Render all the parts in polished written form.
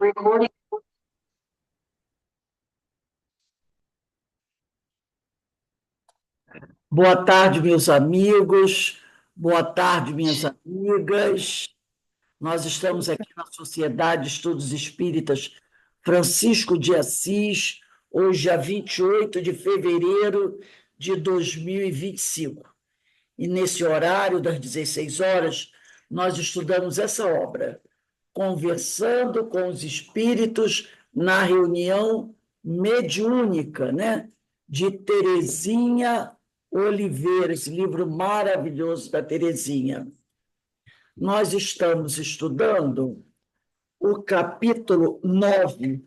Recording. Boa tarde, meus amigos. Boa tarde, minhas amigas. Nós estamos aqui na Sociedade de Estudos Espíritas Francisco de Assis, hoje, dia 28 de fevereiro de 2025. E nesse horário, das 16 horas, nós estudamos essa obra, Conversando com os Espíritos na Reunião Mediúnica, né? De Terezinha Oliveira, esse livro maravilhoso da Terezinha. Nós estamos estudando o capítulo 9,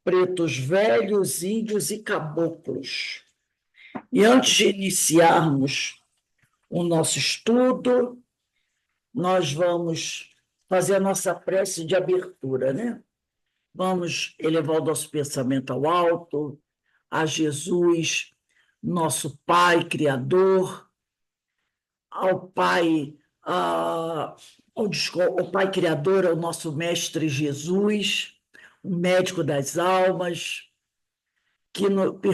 Pretos Velhos, Índios e Caboclos. E antes de iniciarmos o nosso estudo, nós vamos fazer a nossa prece de abertura, né? Vamos elevar o nosso pensamento ao alto, a Jesus, nosso Pai Criador, ao Pai, ao Pai Criador, ao nosso Mestre Jesus, o médico das almas,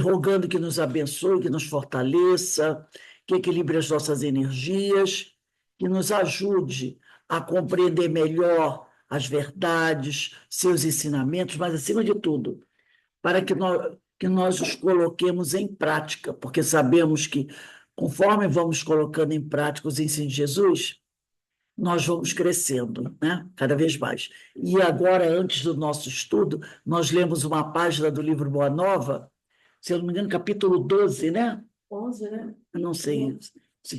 rogando que nos abençoe, que nos fortaleça, que equilibre as nossas energias, que nos ajude a compreender melhor as verdades, seus ensinamentos, mas, acima de tudo, para que nós os coloquemos em prática, porque sabemos que, conforme vamos colocando em prática os ensinos de Jesus, nós vamos crescendo, né? Cada vez mais. E agora, antes do nosso estudo, nós lemos uma página do livro Boa Nova, se eu não me engano, capítulo 12, né? 11, né? Eu não sei,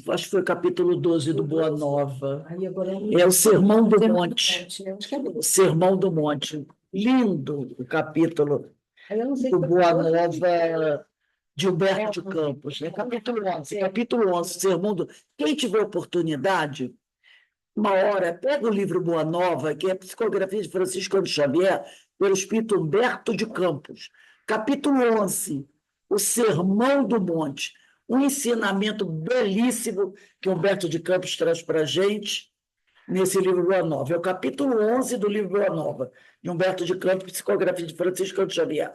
acho que foi o capítulo 12 do Boa Nova. É o Sermão do Monte. O Sermão do Monte. Lindo o capítulo do Boa Nova de Humberto de Campos, né? Capítulo 11, capítulo 11, Sermão do... Quem tiver oportunidade, uma hora, pega o livro Boa Nova, que é a psicografia de Francisco de Xavier, pelo espírito Humberto de Campos. Capítulo 11, o Sermão do Monte, um ensinamento belíssimo que Humberto de Campos traz para a gente nesse livro Boa Nova. É o capítulo 11 do livro Boa Nova, de Humberto de Campos, psicografia de Francisco de Xavier.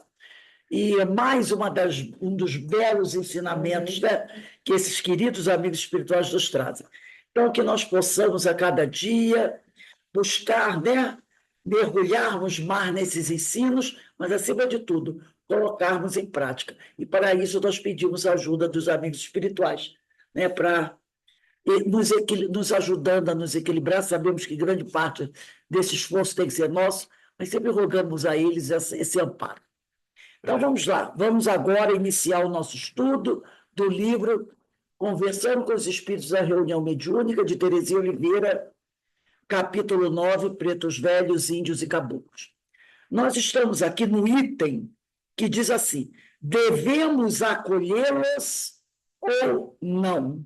E é mais um dos belos ensinamentos, né, que esses queridos amigos espirituais nos trazem. Então, que nós possamos, a cada dia, buscar, né, mergulharmos mais nesses ensinos, mas, acima de tudo, colocarmos em prática. E, para isso, nós pedimos a ajuda dos amigos espirituais, né, para nos ajudando a nos equilibrar. Sabemos que grande parte desse esforço tem que ser nosso, mas sempre rogamos a eles esse amparo. Então, vamos lá. Vamos agora iniciar o nosso estudo do livro Conversando com os Espíritos da Reunião Mediúnica, de Terezinha Oliveira, capítulo 9, Pretos Velhos, Índios e Caboclos. Nós estamos aqui no item que diz assim: devemos acolhê-los ou não?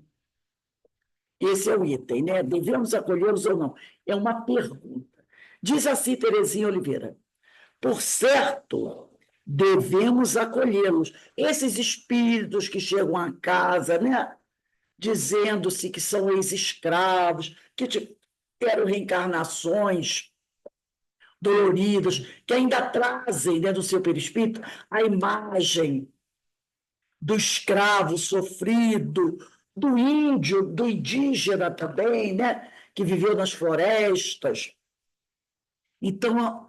Esse é o item, né? Devemos acolhê-los ou não? É uma pergunta. Diz assim Terezinha Oliveira: por certo, devemos acolhê-los. Esses espíritos que chegam à casa, né, dizendo-se que são ex-escravos, que tiveram reencarnações doloridas, que ainda trazem, né, do seu perispírito a imagem do escravo sofrido, do índio, do indígena também, né, que viveu nas florestas. Então,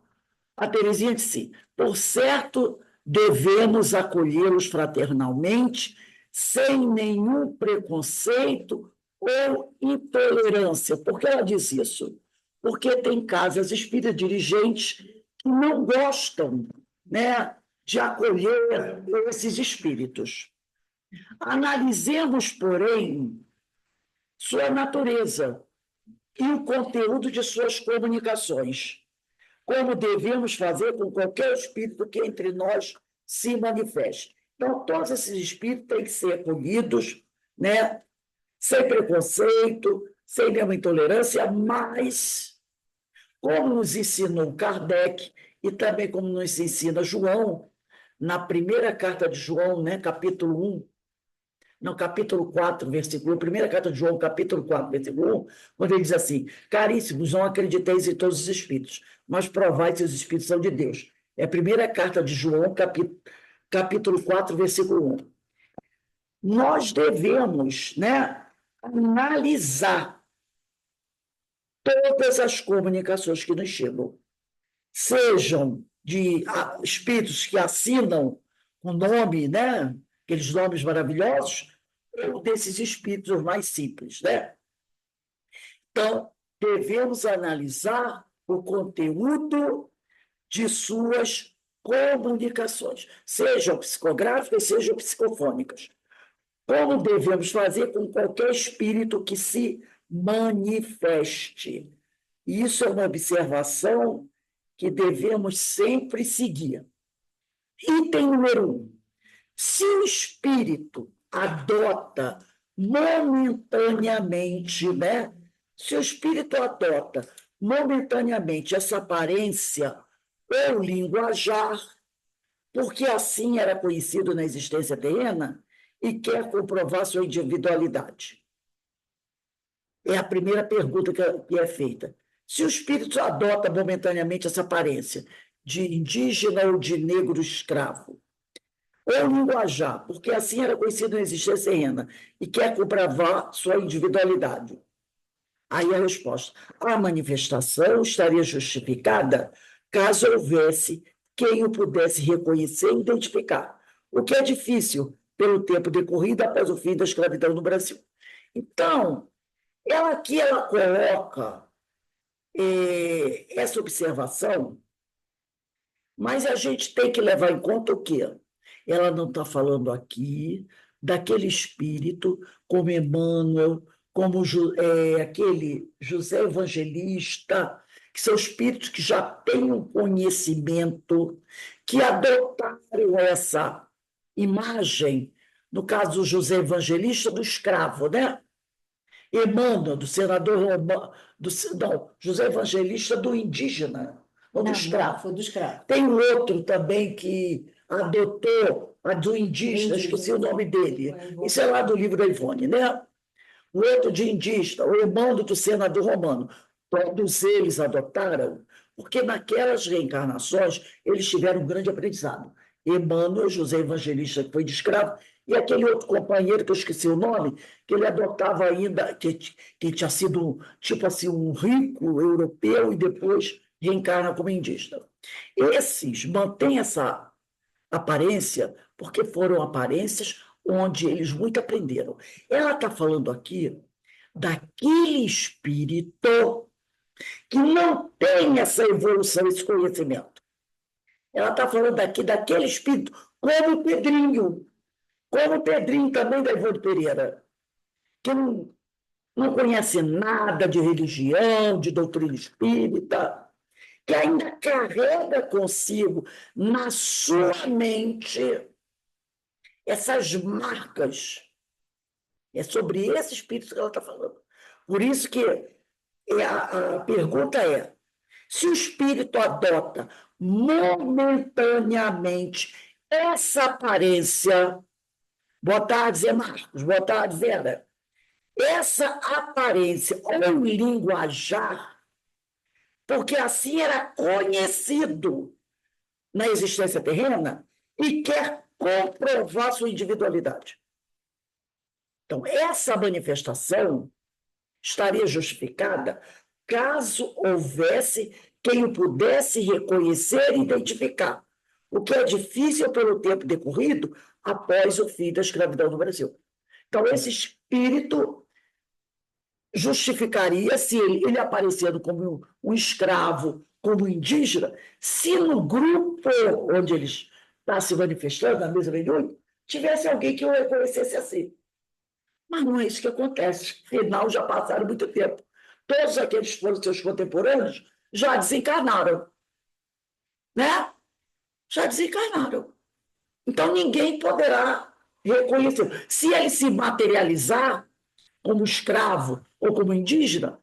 a Terezinha disse: por certo, devemos acolhê-los fraternalmente, sem nenhum preconceito ou intolerância. Por que ela diz isso? Porque tem casas espíritas dirigentes que não gostam, né, de acolher esses espíritos. Analisemos, porém, sua natureza e o conteúdo de suas comunicações, como devemos fazer com qualquer espírito que entre nós se manifeste. Então, todos esses espíritos têm que ser acolhidos, né, sem preconceito, sem nenhuma intolerância, mas, como nos ensinou Kardec, e também como nos ensina João, na primeira carta de João, né, capítulo 1, no capítulo 4, versículo 1, primeira carta de João, capítulo 4, versículo 1, quando ele diz assim: caríssimos, não acrediteis em todos os espíritos, mas provai se os espíritos são de Deus. É a primeira carta de João, capítulo 4, versículo 1. Nós devemos, né, analisar todas as comunicações que nos chegam, sejam de espíritos que assinam o nome, né, aqueles nomes maravilhosos, ou desses espíritos mais simples, né? Então, devemos analisar o conteúdo de suas comunicações, sejam psicográficas, sejam psicofônicas. Como devemos fazer com qualquer espírito que se manifeste? Isso é uma observação que devemos sempre seguir. Item número 1. Se o espírito adota momentaneamente, né? Se o espírito adota momentaneamente essa aparência ou linguajar, porque assim era conhecido na existência terrena, e quer comprovar sua individualidade. É a primeira pergunta que é feita. Se o espírito adota momentaneamente essa aparência de indígena ou de negro escravo, ou linguajar, porque assim era conhecido na existência terrena, e quer comprovar sua individualidade. Aí a resposta: a manifestação estaria justificada caso houvesse quem o pudesse reconhecer e identificar, o que é difícil pelo tempo decorrido após o fim da escravidão no Brasil. Então, ela coloca essa observação, mas a gente tem que levar em conta o quê? Ela não está falando aqui daquele espírito como Emmanuel, como aquele José Evangelista, que são espíritos que já têm um conhecimento, que adotaram essa imagem, no caso do José Evangelista, do escravo, né? Emmanuel, do senador Romano, não, José Evangelista do indígena, ou do escravo. Foi do escravo. Tem outro também que adotou a do indígena, esqueci o nome dele. Isso é lá do livro da Ivone, né? O outro de indígena, o Emmanuel do senador Romano. Todos eles adotaram, porque naquelas reencarnações eles tiveram um grande aprendizado. Emmanuel, José Evangelista, que foi de escravo, e aquele outro companheiro, que eu esqueci o nome, que ele adotava ainda, que tinha sido, tipo assim, um rico europeu e depois reencarna como indígena. Esses mantêm essa aparência porque foram aparências onde eles muito aprenderam. Ela está falando aqui daquele espírito que não tem essa evolução, esse conhecimento. Ela está falando aqui daquele espírito como o Pedrinho também da Ivone Pereira, que não conhece nada de religião, de doutrina espírita, que ainda carrega consigo na sua mente essas marcas. É sobre esse espírito que ela está falando. Por isso que a pergunta é: se o espírito adota momentaneamente essa aparência, boa tarde, Zé Marcos, boa tarde, Vera, essa aparência ou linguajar, porque assim era conhecido na existência terrena e quer comprovar sua individualidade. Então, essa manifestação estaria justificada caso houvesse quem o pudesse reconhecer e identificar, o que é difícil pelo tempo decorrido após o fim da escravidão no Brasil. Então, esse espírito justificaria, se ele aparecendo como um escravo, como indígena, se no grupo onde ele está se manifestando, na mesa reunião, tivesse alguém que o reconhecesse assim. Mas não é isso que acontece. Afinal, já passaram muito tempo. Todos aqueles que foram seus contemporâneos já desencarnaram. Né? Já desencarnaram. Então, ninguém poderá reconhecer. Se ele se materializar como escravo ou como indígena,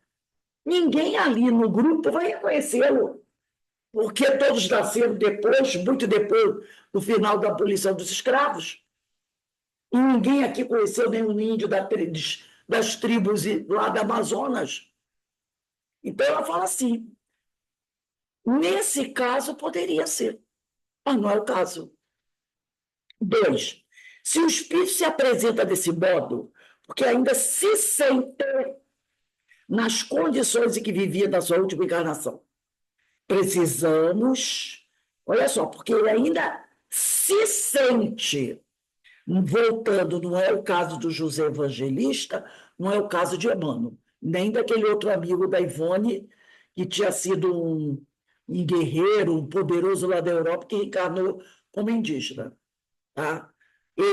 ninguém ali no grupo vai reconhecê-lo, porque todos nasceram depois, muito depois do final da abolição dos escravos. E ninguém aqui conheceu nenhum índio das tribos lá da Amazonas. Então, ela fala assim, nesse caso poderia ser, mas não é o caso. 2, se o espírito se apresenta desse modo, porque ainda se sente nas condições em que vivia na sua última encarnação, precisamos, olha só, porque ele ainda se sente, voltando, não é o caso do José Evangelista, não é o caso de Emmanuel, nem daquele outro amigo da Ivone, que tinha sido um guerreiro, um poderoso lá da Europa, que encarnou como indígena. Tá?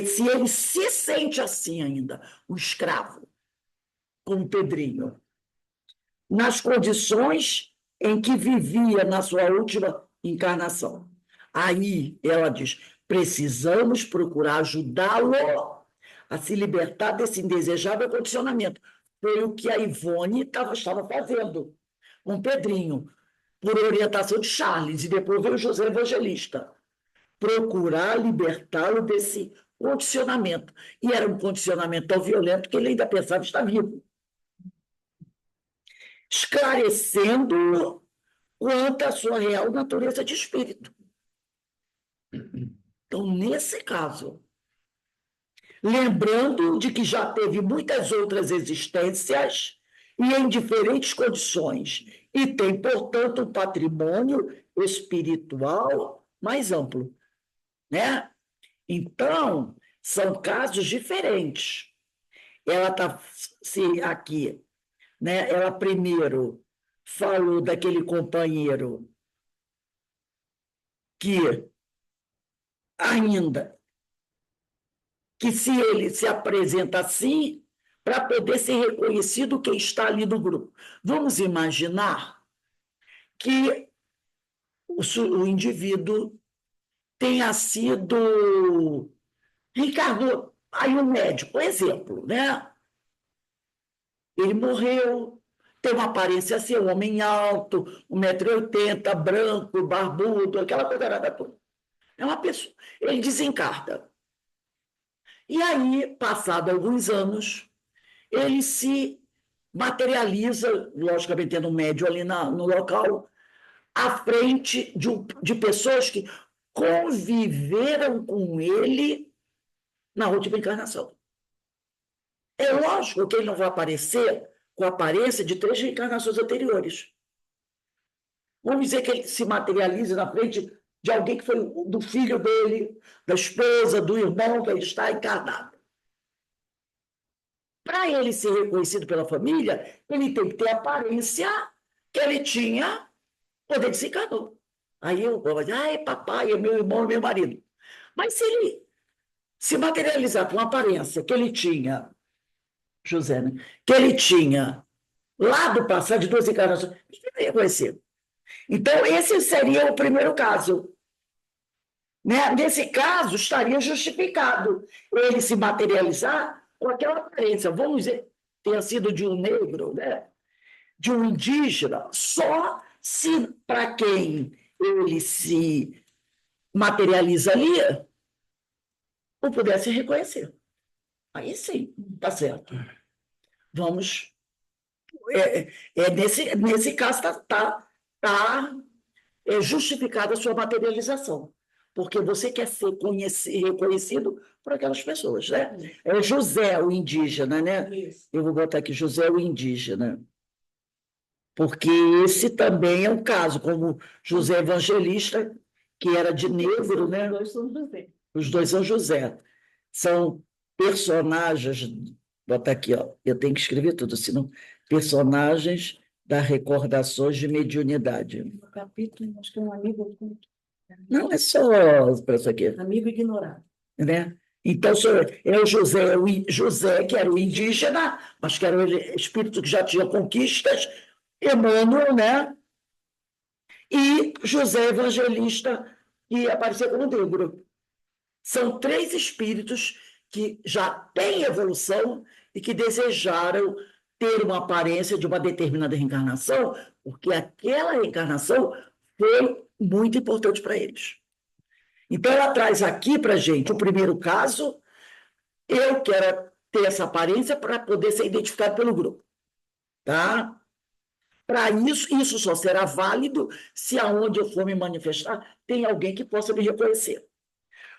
Se ele se sente assim ainda, um escravo, como Pedrinho, nas condições em que vivia na sua última encarnação. Aí ela diz: precisamos procurar ajudá-lo a se libertar desse indesejável condicionamento. Foi o que a Ivone estava fazendo com Pedrinho, por orientação de Charles, e depois veio o José Evangelista. Procurar libertá-lo desse condicionamento. E era um condicionamento tão violento que ele ainda pensava estar vivo. Esclarecendo quanto à sua real natureza de espírito. Então, nesse caso, lembrando de que já teve muitas outras existências e em diferentes condições, e tem, portanto, um patrimônio espiritual mais amplo, né? Então, são casos diferentes. Ela está aqui, né? Ela primeiro falou daquele companheiro que ainda, que se ele se apresenta assim, para poder ser reconhecido quem está ali no grupo. Vamos imaginar que o indivíduo tenha sido Ricardo, aí um médico, exemplo, né? Ele morreu, tem uma aparência assim, um homem alto, 1,80 m, branco, barbudo, aquela coisa nada toda. É uma pessoa. Ele desencarna. E aí, passado alguns anos, ele se materializa, logicamente tendo um médium ali no local, à frente de pessoas que conviveram com ele na última encarnação. É lógico que ele não vai aparecer com a aparência de 3 reencarnações anteriores. Vamos dizer que ele se materializa na frente de alguém que foi do filho dele, da esposa, do irmão, que ele está encarnado. Para ele ser reconhecido pela família, ele tem que ter a aparência que ele tinha quando ele se encarnou. Aí eu vou dizer, é papai, é meu irmão, é meu marido. Mas se ele se materializar com a aparência que ele tinha, José, né? Que ele tinha lá do passado, de 2 encarnações, ninguém vai reconhecer. Então, esse seria o primeiro caso. Né? Nesse caso, estaria justificado ele se materializar com aquela aparência. Vamos dizer, tenha sido de um negro, né? De um indígena, só se para quem ele se materializa ali, não pudesse reconhecer. Aí sim, está certo. Vamos. Nesse caso, tá justificada a sua materialização, porque você quer ser reconhecido por aquelas pessoas, né? É José, o indígena, né? Isso. Eu vou botar aqui José, o indígena, porque esse também é um caso, como José Evangelista, que era de negro, né? Os 2 são José. Os 2 são José. São personagens, botar aqui, ó, eu tenho que escrever tudo, senão personagens das recordações de mediunidade. No capítulo, acho que é um amigo oculto. Não, é só para isso aqui. Amigo ignorado. Né? Então, é o José, que era o indígena, mas que era o espírito que já tinha conquistas, Emmanuel, né? E José Evangelista, que apareceu como negro. São 3 espíritos que já têm evolução e que desejaram ter uma aparência de uma determinada reencarnação, porque aquela reencarnação foi muito importante para eles. Então, ela traz aqui para a gente o primeiro caso, eu quero ter essa aparência para poder ser identificado pelo grupo, tá? Para isso só será válido se aonde eu for me manifestar tem alguém que possa me reconhecer.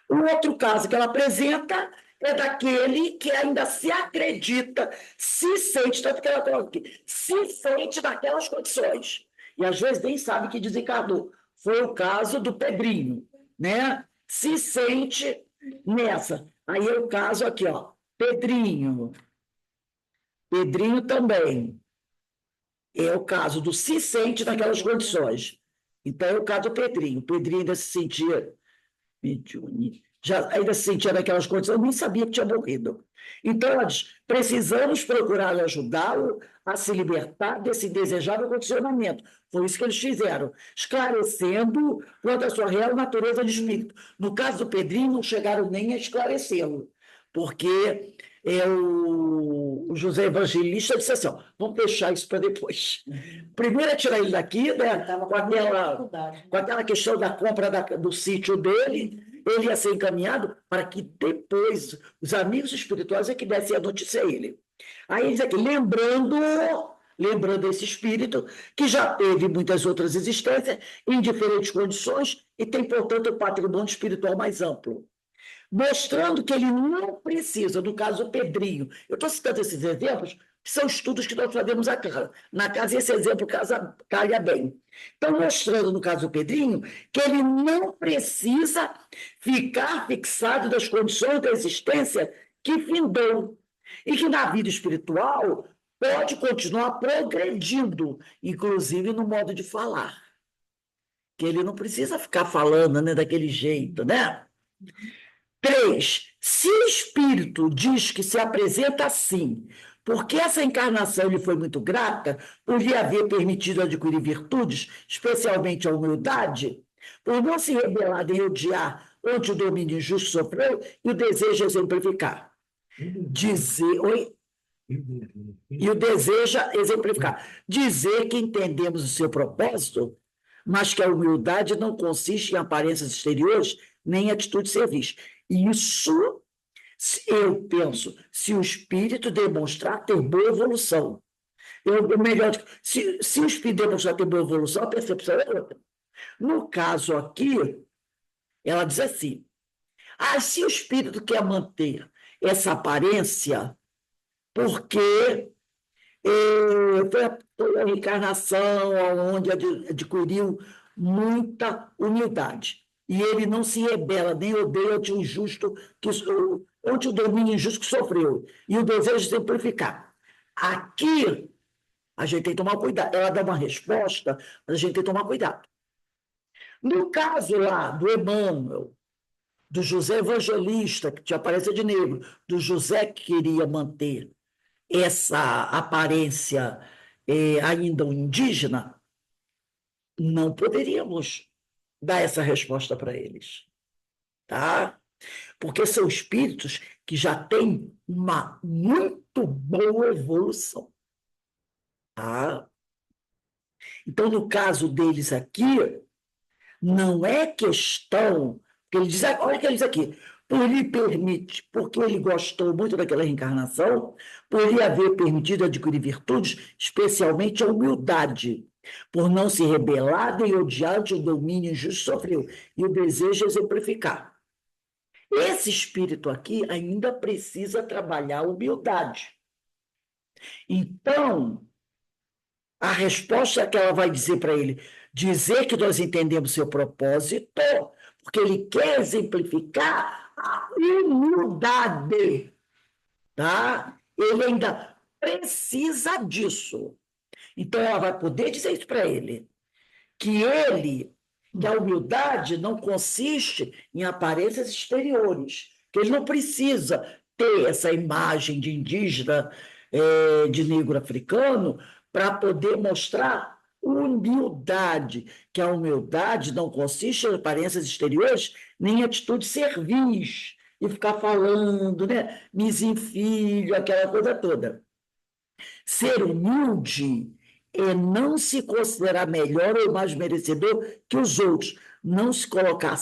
O outro caso que ela apresenta é daquele que ainda se acredita, se sente, tanto que ela coloca aqui, se sente naquelas condições. E às vezes nem sabe que desencarnou. Foi o caso do Pedrinho, né? Se sente nessa. Aí é o caso aqui, ó. Pedrinho. Pedrinho também. É o caso do se sente naquelas condições. Então, é o caso do Pedrinho. O Pedrinho ainda se sentia mediúnico, já ainda se sentia naquelas condições, eu nem sabia que tinha morrido. Então, ela diz, precisamos procurar ajudá-lo a se libertar desse indesejável condicionamento. Foi isso que eles fizeram, esclarecendo quanto à sua real natureza de espírito. No caso do Pedrinho, não chegaram nem a esclarecê-lo, porque o José Evangelista disse assim, ó, vamos deixar isso para depois. Primeiro é tirar ele daqui, né, com aquela questão da compra do sítio dele, ele ia ser encaminhado para que depois os amigos espirituais é que dessem a notícia a ele. Aí ele diz aqui, lembrando esse espírito que já teve muitas outras existências em diferentes condições e tem, portanto, um patrimônio espiritual mais amplo, mostrando que ele não precisa, no caso do Pedrinho, eu estou citando esses exemplos, que são estudos que nós fazemos na casa, e esse exemplo calha bem. Então, mostrando, no caso do Pedrinho, que ele não precisa ficar fixado nas condições da existência que findou, e que na vida espiritual pode continuar progredindo, inclusive no modo de falar. Que ele não precisa ficar falando, né, daquele jeito, né? 3. Se o espírito diz que se apresenta assim, porque essa encarnação lhe foi muito grata, por lhe haver permitido adquirir virtudes, especialmente a humildade, por não se rebelar nem odiar onde o domínio injusto sofreu e o desejo exemplificar. Oi? E o deseja exemplificar. Dizer que entendemos o seu propósito, mas que a humildade não consiste em aparências exteriores nem em atitude de serviço. Isso, eu penso, se o espírito demonstrar ter boa evolução. Melhor, se o espírito demonstrar ter boa evolução, a percepção é outra. No caso aqui, ela diz assim, se o espírito quer manter essa aparência, porque foi a reencarnação onde adquiriu muita humildade. E ele não se rebela, nem odeia ante o injusto, ante o domínio injusto que sofreu. E o desejo de simplificar. Aqui, a gente tem que tomar cuidado. Ela dá uma resposta, mas a gente tem que tomar cuidado. No caso lá do Emmanuel, do José Evangelista, que te aparece de negro, do José que queria manter essa aparência ainda indígena, não poderíamos dar essa resposta para eles, tá? Porque são espíritos que já têm uma muito boa evolução, tá? Então, no caso deles aqui, não é questão, porque ele diz, olha o que ele diz aqui, porque ele gostou muito daquela reencarnação, por lhe haver permitido adquirir virtudes, especialmente a humildade, por não se rebelar nem odiar o domínio injusto sofreu, e o desejo exemplificar. Esse espírito aqui ainda precisa trabalhar a humildade. Então, a resposta que ela vai dizer para ele, dizer que nós entendemos seu propósito, porque ele quer exemplificar a humildade, tá? Ele ainda precisa disso. Então, ela vai poder dizer isso para ele, que que a humildade não consiste em aparências exteriores, que ele não precisa ter essa imagem de indígena, de negro africano, para poder mostrar humildade, que a humildade não consiste em aparências exteriores, nem em atitude servis, e ficar falando, né? Mizinho, aquela coisa toda. Ser humilde é não se considerar melhor ou mais merecedor que os outros, não se colocar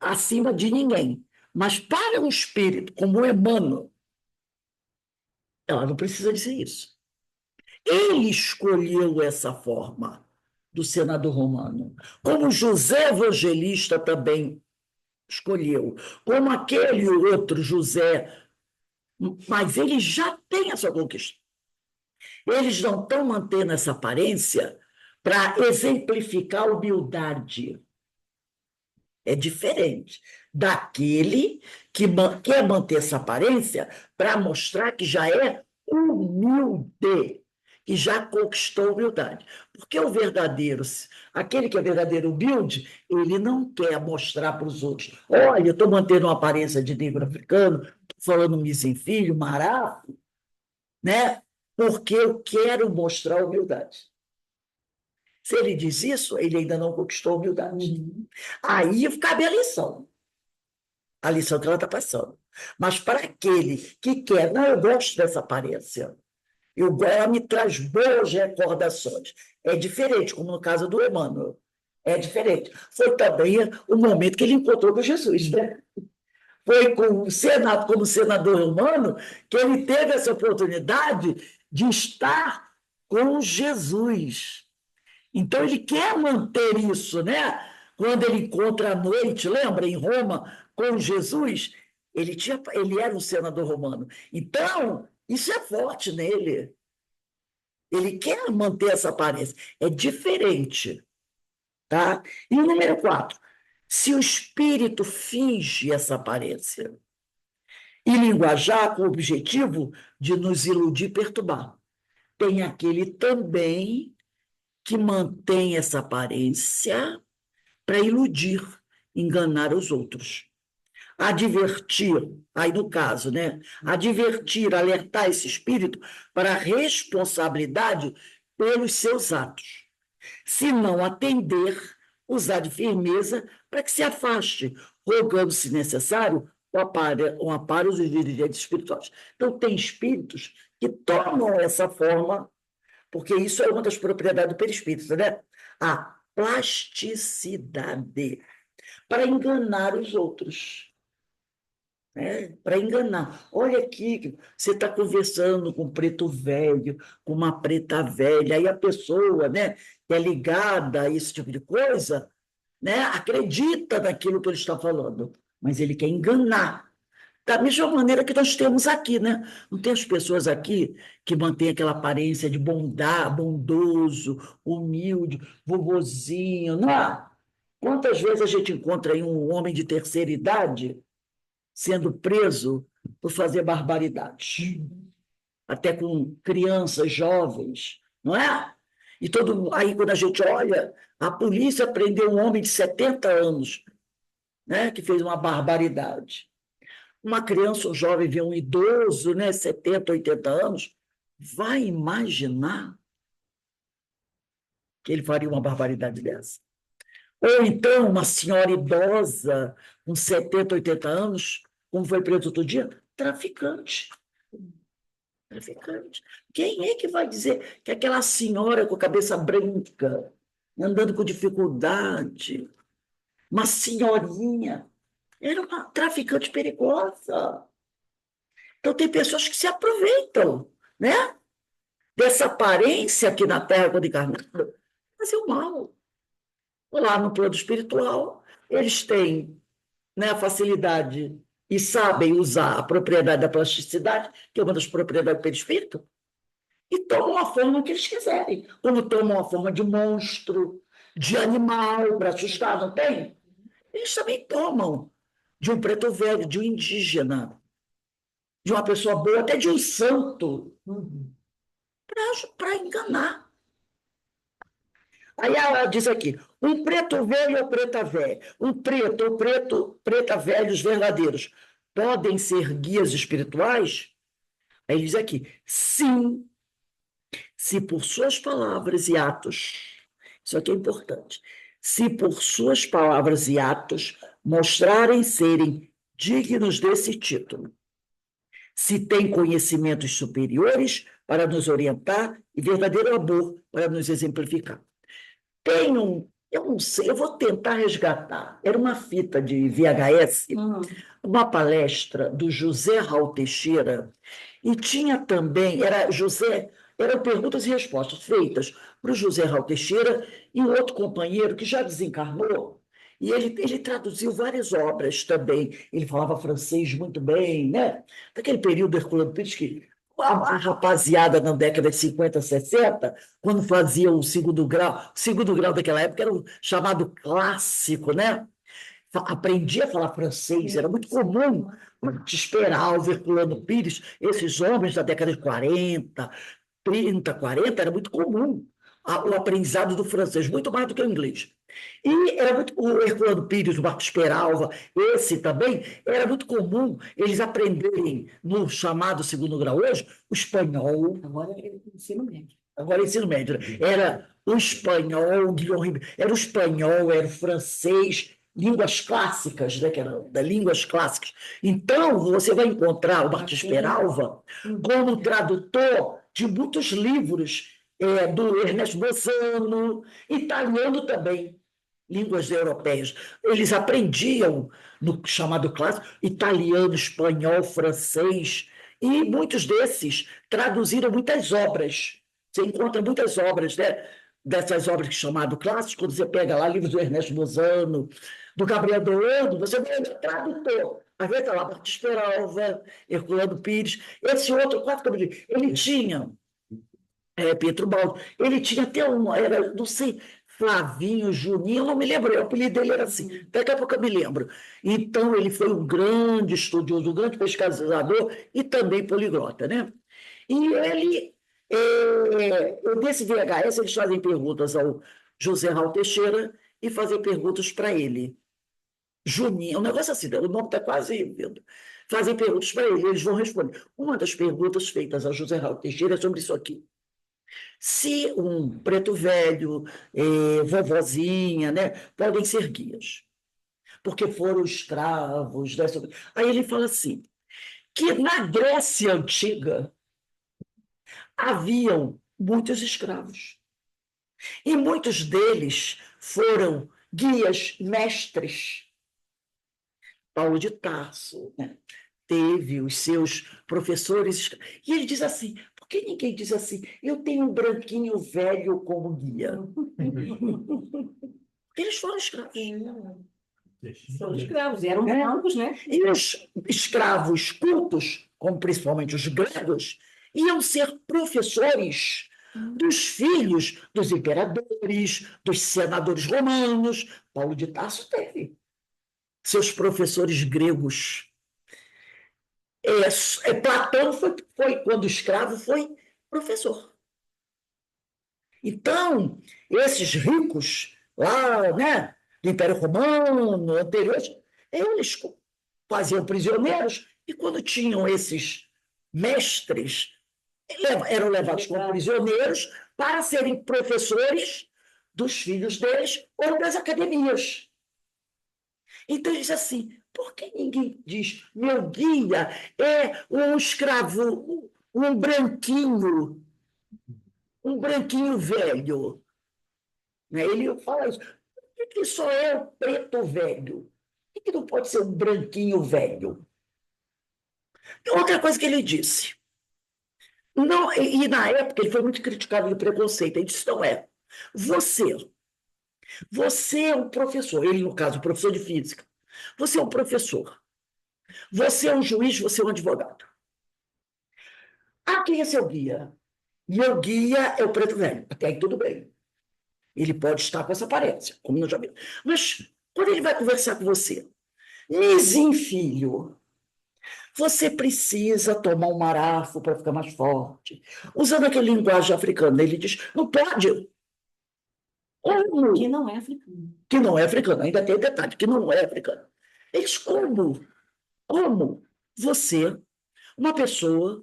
acima de ninguém, Mas para um espírito como Emmanuel, ela não precisa dizer isso. Ele escolheu essa forma do senador romano, como José Evangelista também escolheu, como aquele outro José, mas ele já tem essa conquista. Eles não estão mantendo essa aparência para exemplificar a humildade. É diferente daquele que quer manter essa aparência para mostrar que já é humilde, que já conquistou a humildade. Porque o verdadeiro, aquele que é verdadeiro humilde, ele não quer mostrar para os outros: olha, eu estou mantendo uma aparência de negro africano, estou falando misem-filho, marafo, né? Porque eu quero mostrar a humildade. Se ele diz isso, ele ainda não conquistou a humildade. Aí cabe a lição que ela está passando. Mas para aquele que quer, não, eu gosto dessa aparência, ela me traz boas recordações. É diferente, como no caso do Emmanuel. É diferente. Foi também o momento que ele encontrou com Jesus, né? Foi com o Senado, como senador romano, que ele teve essa oportunidade de estar com Jesus. Então, ele quer manter isso, né? Quando ele encontra à noite, lembra, em Roma, com Jesus, ele era um senador romano. Então, isso é forte nele. Ele quer manter essa aparência. É diferente. Tá? E o número 4, se o espírito finge essa aparência e linguajar com o objetivo de nos iludir e perturbar, tem aquele também que mantém essa aparência para iludir, enganar os outros. Advertir, aí no caso, né? Advertir, alertar esse espírito para a responsabilidade pelos seus atos. Se não atender, usar de firmeza para que se afaste, rogando, se necessário, um amparo dos dirigentes espirituais. Então, tem espíritos que tomam essa forma, porque isso é uma das propriedades do perispírito, né? A plasticidade para enganar os outros, né? Para enganar. Olha aqui, você está conversando com um preto velho, com uma preta velha, aí a pessoa, né, que é ligada a esse tipo de coisa, né, acredita naquilo que ele está falando, mas ele quer enganar. Da mesma maneira que nós temos aqui, né? Não tem as pessoas aqui que mantêm aquela aparência de bondade, bondoso, humilde, vovozinho, não é? Quantas vezes a gente encontra aí um homem de terceira idade sendo preso por fazer barbaridades, até com crianças, jovens, não é? E aí, quando a gente olha, a polícia prendeu um homem de 70 anos, né, que fez uma barbaridade. Uma criança ou jovem vê um idoso, né, 70, 80 anos, vai imaginar que ele faria uma barbaridade dessa? Ou então uma senhora idosa, com 70, 80 anos, como foi preso outro dia, traficante. Traficante. Quem é que vai dizer que aquela senhora com a cabeça branca, andando com dificuldade, uma senhorinha, era uma traficante perigosa? Então, tem pessoas que se aproveitam, né, dessa aparência aqui na Terra, quando encarnado, fazer o mal. Lá no plano espiritual, eles têm, né, a facilidade e sabem usar a propriedade da plasticidade, que é uma das propriedades do perispírito, e tomam a forma que eles quiserem, como tomam a forma de monstro, de animal, para assustar, não tem? Eles também tomam de um preto velho, de um indígena, de uma pessoa boa, até de um santo, para enganar. Aí ela diz aqui, um preto velho ou preta velha, um preto ou preta velhos verdadeiros, podem ser guias espirituais? Aí ele diz aqui, sim, se por suas palavras e atos, isso aqui é importante, se por suas palavras e atos mostrarem serem dignos desse título, se têm conhecimentos superiores para nos orientar e verdadeiro amor para nos exemplificar. Tem Eu não sei, eu vou tentar resgatar. Era uma fita de VHS, uma palestra do José Raul Teixeira, e tinha também, eram perguntas e respostas feitas para o José Raul Teixeira e um outro companheiro que já desencarnou, e ele traduziu várias obras também. Ele falava francês muito bem, né? Daquele período Herculano Pires que a rapaziada na década de 50, 60, quando fazia o segundo grau daquela época era o chamado clássico, né? Aprendia a falar francês, era muito comum. Esperar o Herculano Pires, esses homens da década de 40, 30, 40, era muito comum o aprendizado do francês, muito mais do que o inglês. E era muito, o Herculano Pires, o Marcos Peralva, esse também, era muito comum eles aprenderem no chamado segundo grau hoje, o espanhol. Agora é ensino médio. Agora é ensino médio, né? Era o espanhol, era o espanhol, era o francês, línguas clássicas, né, que eram das línguas clássicas. Então, você vai encontrar o Martins Peralva como tradutor de muitos livros do Ernesto Bosano, italiano também, línguas europeias. Eles aprendiam, no chamado clássico, italiano, espanhol, francês, e muitos desses traduziram muitas obras. Você encontra muitas obras, né? Dessas obras que chamado clássico, quando você pega lá livros do Ernesto Bosano, do Gabriel Dourado, você vê ele tradutor. Às vezes está lá Martins Peralva, Herculano Pires, esse outro, quatro que eu me digo, ele tinha Pietro Baldo, ele tinha até era, não sei, Flavinho, Juninho, eu não me lembro, o apelido dele era assim, daqui a pouco eu me lembro. Então, ele foi um grande estudioso, um grande pesquisador e também poliglota, né? E ele, nesse VHS, eles fazem perguntas ao José Raul Teixeira e fazem perguntas para ele. Juninho, um negócio assim, o nome está quase vindo. Fazem perguntas para ele, eles vão responder. Uma das perguntas feitas ao José Raul Teixeira é sobre isso aqui. Se um preto velho, vovozinha, né, podem ser guias, porque foram escravos. Né? Aí ele fala assim, que na Grécia Antiga haviam muitos escravos, e muitos deles foram guias mestres. Paulo de Tarso, né? Teve os seus professores, e ele diz assim, por que ninguém diz assim, eu tenho um branquinho velho como guia? Porque eles foram escravos. São escravos, eram brancos, né? E os escravos cultos, como principalmente os gregos, iam ser professores dos filhos dos imperadores, dos senadores romanos. Paulo de Tarso teve seus professores gregos. Platão foi, quando escravo, foi professor. Então, esses ricos lá, né, do Império Romano, anteriores, eles faziam prisioneiros e quando tinham esses mestres, eram levados como prisioneiros para serem professores dos filhos deles ou das academias. Então, ele diz assim, por que ninguém diz, meu guia é um escravo, um branquinho velho? Né? Ele fala isso, por que só é o preto velho? Por que não pode ser um branquinho velho? Outra coisa que ele disse, não, e na época ele foi muito criticado de preconceito, ele disse, não é, você, você é um professor, ele no caso, professor de física, você é um professor, você é um juiz, você é um advogado. Quem é seu guia? Meu guia é o preto velho. Até aí tudo bem. Ele pode estar com essa aparência, como nós já vimos. Mas quando ele vai conversar com você, Nizinho, filho, você precisa tomar um marafo para ficar mais forte. Usando aquela linguagem africana, ele diz, não pode. Como? Que não é africano. Que não é africano. Ainda tem detalhe, que não é africano. Eles, como você, uma pessoa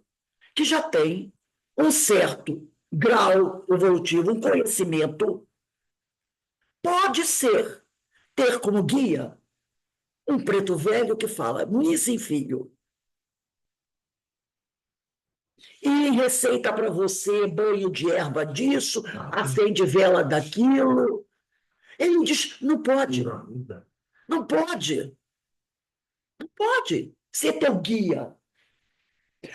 que já tem um certo grau evolutivo, um conhecimento, pode ter como guia um preto velho que fala, Nizinho, filho, e receita para você banho de erva disso, acende vela daquilo. Ele diz, não pode, não pode, não pode ser teu guia.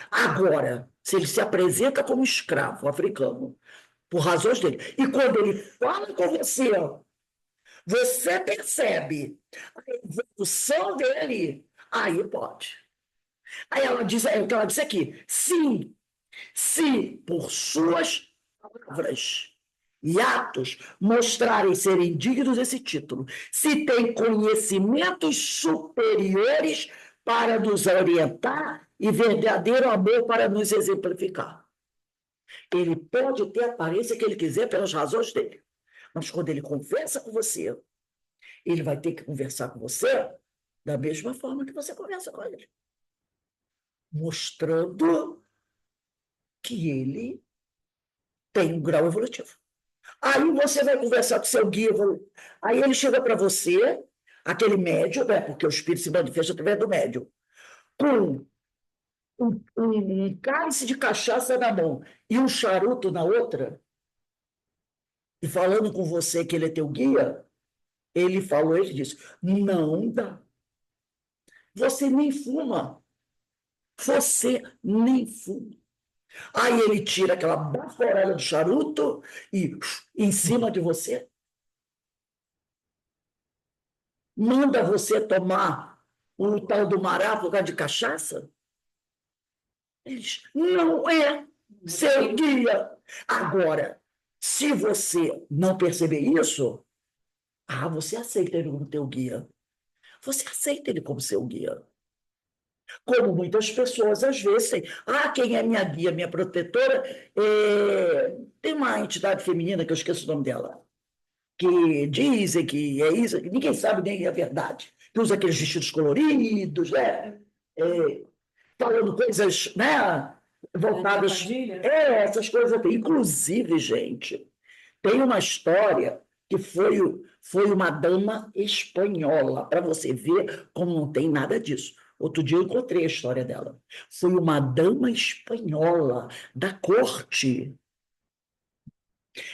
Agora, se ele se apresenta como escravo africano, por razões dele, e quando ele fala com você, você percebe a evolução dele, aí pode. Aí ela diz, é o que ela diz aqui, sim, se por suas palavras e atos mostrarem serem dignos desse título, se tem conhecimentos superiores para nos orientar e verdadeiro amor para nos exemplificar. Ele pode ter a aparência que ele quiser pelas razões dele, mas quando ele conversa com você, ele vai ter que conversar com você da mesma forma que você conversa com ele, mostrando que ele tem um grau evolutivo. Aí você vai conversar com seu guia, aí ele chega para você, aquele médium, né, porque o espírito se manifesta através do médium, com um cálice de cachaça na mão e um charuto na outra, e falando com você que ele é teu guia, ele falou, ele disse, não dá. Você nem fuma. Você nem fuma. Aí ele tira aquela baforada do charuto e em cima de você manda você tomar o tal do mará por causa de cachaça? Ele diz, não é seu guia. Agora, se você não perceber isso, você aceita ele como teu guia. Você aceita ele como seu guia. Como muitas pessoas, às vezes, têm. Quem é minha guia, minha protetora? Tem uma entidade feminina, que eu esqueço o nome dela, que dizem que é isso, que ninguém sabe nem a verdade, que usa aqueles vestidos coloridos, né? Falando coisas, né? Voltadas. Essas coisas. Inclusive, gente, tem uma história que foi uma dama espanhola, para você ver como não tem nada disso. Outro dia eu encontrei a história dela. Foi uma dama espanhola da corte.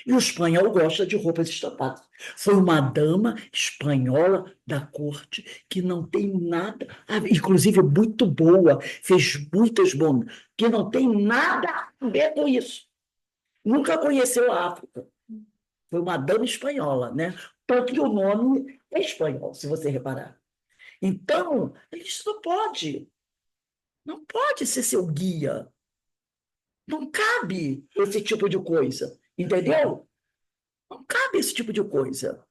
E o espanhol gosta de roupas estampadas. Foi uma dama espanhola da corte que não tem nada, inclusive muito boa, fez muitas boas, que não tem nada a ver com isso. Nunca conheceu a África. Foi uma dama espanhola, né? Tanto que o nome é espanhol, se você reparar. Então, ele disse, não pode ser seu guia. Não cabe esse tipo de coisa, entendeu? Não cabe esse tipo de coisa.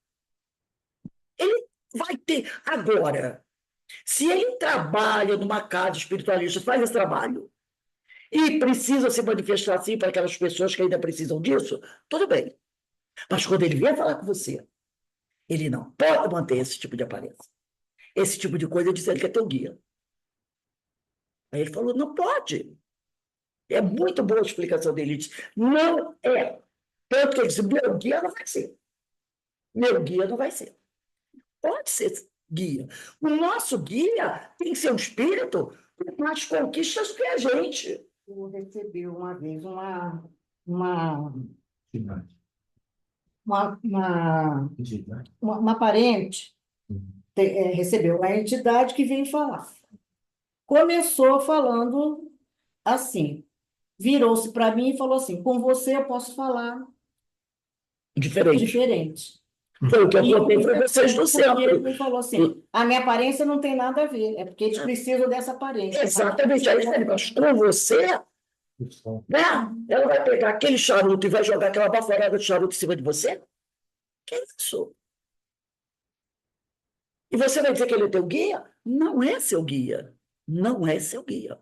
Ele vai ter. Agora, se ele trabalha numa casa espiritualista, faz esse trabalho, e precisa se manifestar assim para aquelas pessoas que ainda precisam disso, tudo bem. Mas quando ele vier falar com você, ele não pode manter esse tipo de aparência. Esse tipo de coisa dizendo que é teu guia. Aí ele falou, não pode. É muito boa a explicação dele. Ele disse, não é. Tanto que ele disse, meu guia não vai ser. Meu guia não vai ser. Pode ser guia. O nosso guia tem que ser um espírito com mais conquistas do que a gente. Eu recebi uma vez uma, uma parente, recebeu a entidade que veio falar. Começou falando assim, virou-se para mim e falou assim, com você eu posso falar diferente. Foi o que eu contei para vocês do centro. Ele falou assim, a minha aparência não tem nada a ver, é porque eles precisam dessa aparência. Exatamente. Aí ele mas com você, né? Ela vai pegar aquele charuto e vai jogar aquela baforada de charuto em cima de você? Que isso? E você vai dizer que ele é teu guia? Não é seu guia. Não é seu guia.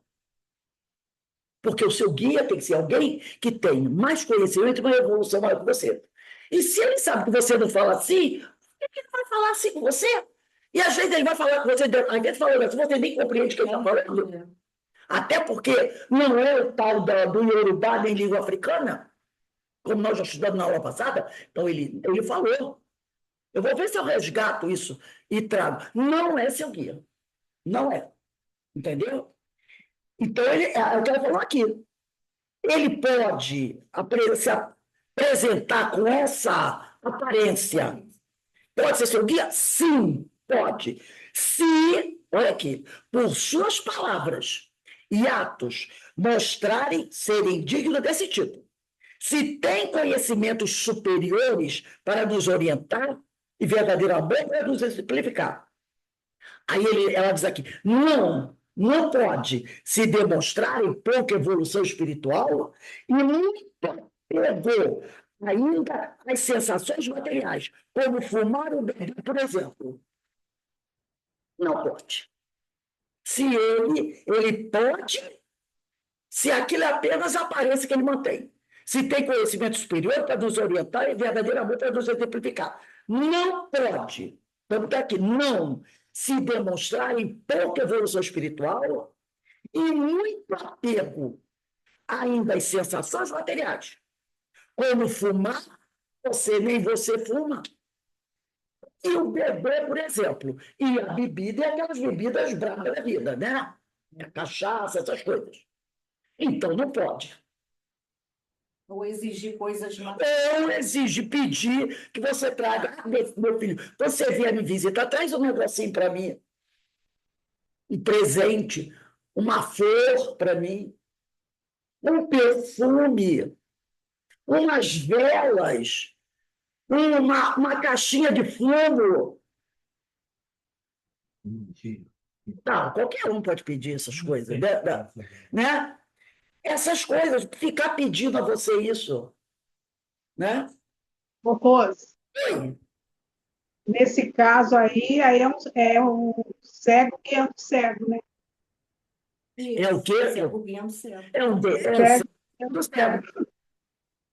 Porque o seu guia tem que ser alguém que tem mais conhecimento e uma evolução maior que você. E se ele sabe que você não fala assim, por que ele vai falar assim com você? E às vezes ele vai falar com você, às vezes falando, você nem compreende o que ele está falando. Até porque não é o tal do Yorubá nem língua africana, como nós já estudamos na aula passada. Então ele falou. Eu vou ver se eu resgato isso e trago. Não é seu guia. Não é. Entendeu? Então, é o que ela falou aqui. Ele pode se apresentar com essa aparência Pode ser seu guia? Sim, pode. Se, olha aqui, por suas palavras e atos mostrarem serem dignos desse tipo. Se tem conhecimentos superiores para nos orientar e verdadeiro amor para nos exemplificar. Aí ela diz aqui, não pode se demonstrar em pouca evolução espiritual e muito apego ainda às sensações materiais, como fumar ou beber, por exemplo. Não pode. Se ele pode, se aquilo é apenas a aparência que ele mantém. Se tem conhecimento superior para nos orientar e verdadeiro amor para nos exemplificar. Não pode, vamos aqui, não se demonstrar em pouca evolução espiritual e muito apego ainda às sensações materiais. Como fumar, nem você fuma. E o bebê, por exemplo. E a bebida é aquelas bebidas bravas da vida, né? A cachaça, essas coisas. Então, não pode. Ou exigir coisas Ou exige pedir que você traga. Ah, meu filho, você vier me visitar, traz um negocinho para mim. Um presente, uma flor para mim, um perfume, umas velas, uma caixinha de fumo. Não, qualquer um pode pedir essas coisas, né? Essas coisas, ficar pedindo a você isso, né? Ô, Rose, Oi. nesse caso aí é o cego guiando o cego, né? É o quê? Cego guiando cego. É um Cego guiando do o cego. cego.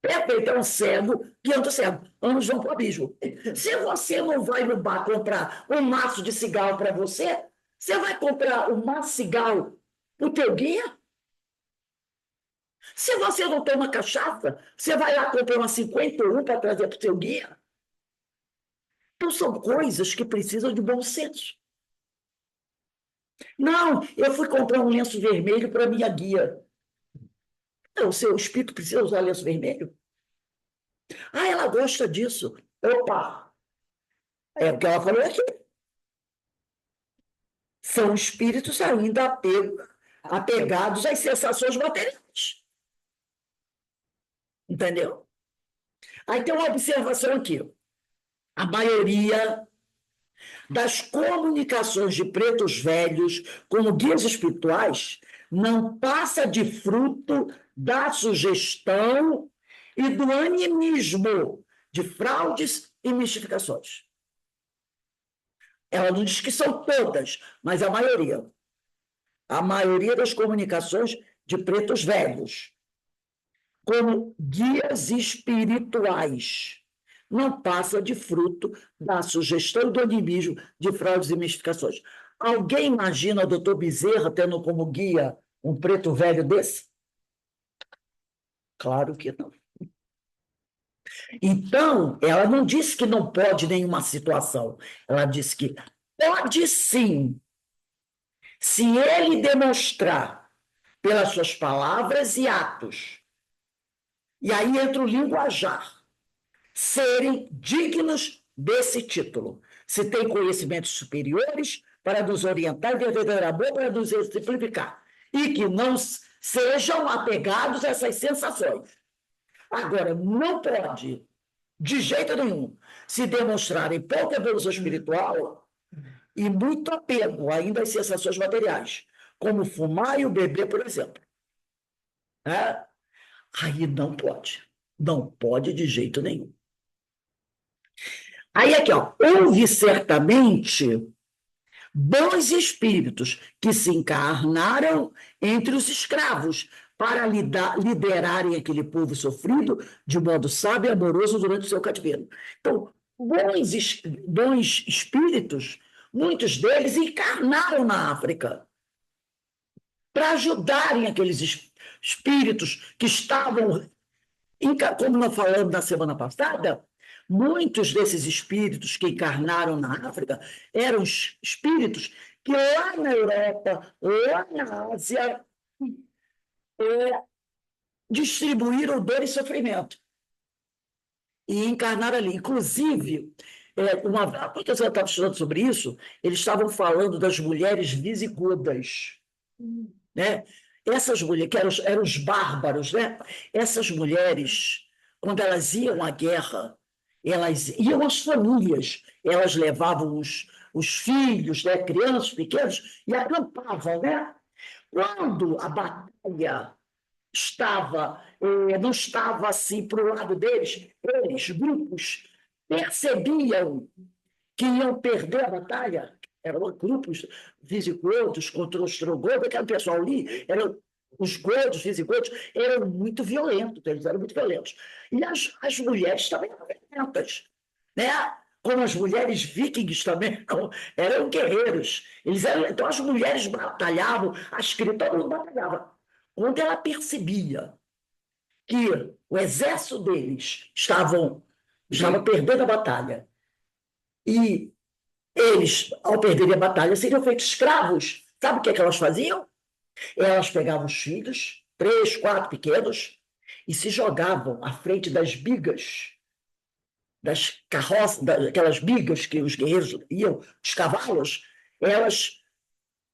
Perfeito, é um cego guiando o cego. Ambos vão para o abismo. Se você não vai no bar comprar um maço de cigarro para você, você vai comprar um maço de cigarro para o teu guia? Se você não toma cachaça, você vai lá comprar uma 51 para trazer para o teu guia? Então, são coisas que precisam de bom senso. Não, eu fui comprar um lenço vermelho para minha guia. Não, o seu espírito precisa usar lenço vermelho? Ah, ela gosta disso. Opa! É o que ela falou aqui. São espíritos ainda apegados às sensações materiais. Entendeu? Aí tem uma observação aqui. A maioria das comunicações de pretos velhos como guias espirituais não passa de fruto da sugestão e do animismo de fraudes e mistificações. Ela não diz que são todas, mas a maioria. A maioria das comunicações de pretos velhos, como guias espirituais, não passa de fruto da sugestão e do animismo de fraudes e mistificações. Alguém imagina o doutor Bezerra tendo como guia um preto velho desse? Claro que não. Então, ela não disse que não pode nenhuma situação. Ela disse que pode sim, se ele demonstrar pelas suas palavras e atos. E aí entra o linguajar. Serem dignos desse título. Se tem conhecimentos superiores para nos orientar e verdadeiro amor para nos simplificar. E que não sejam apegados a essas sensações. Agora, não pode, de jeito nenhum, se demonstrarem pouca evolução espiritual e muito apego ainda às sensações materiais, como fumar e o beber, por exemplo. É? Aí não pode. Não pode de jeito nenhum. Aí aqui, ó, houve certamente bons espíritos que se encarnaram entre os escravos para liderarem aquele povo sofrido de modo sábio e amoroso durante o seu cativeiro. Então, bons espíritos, muitos deles encarnaram na África para ajudarem aqueles espíritos que estavam, como nós falamos na semana passada, muitos desses espíritos que encarnaram na África eram espíritos que lá na Europa, lá na Ásia, distribuíram dor e sofrimento. E encarnaram ali. Inclusive, Porque eu estava estudando sobre isso, eles estavam falando das mulheres visigodas, né? Essas mulheres, que eram os bárbaros, né? Essas mulheres, quando elas iam à guerra, elas iam às famílias, elas levavam os filhos, né? Crianças pequenas, e acampavam, né? Quando a batalha não estava assim para o lado deles, eles, grupos, percebiam que iam perder a batalha. Eram grupos visigodos contra os ostrogodos, aquele pessoal ali, os godos, visigodos, eram muito violentos, eles eram muito violentos. E as mulheres também eram violentas, né? Como as mulheres vikings também eram guerreiros. Então, as mulheres batalhavam, as crianças, todo mundo batalhava. Quando ela percebia que o exército deles estava perdendo a batalha e eles, ao perderem a batalha, seriam feitos escravos. Sabe o que é que elas faziam? Elas pegavam os filhos, 3, 4 pequenos, e se jogavam à frente das bigas, das carroças, daquelas bigas que os guerreiros iam, os cavalos, elas,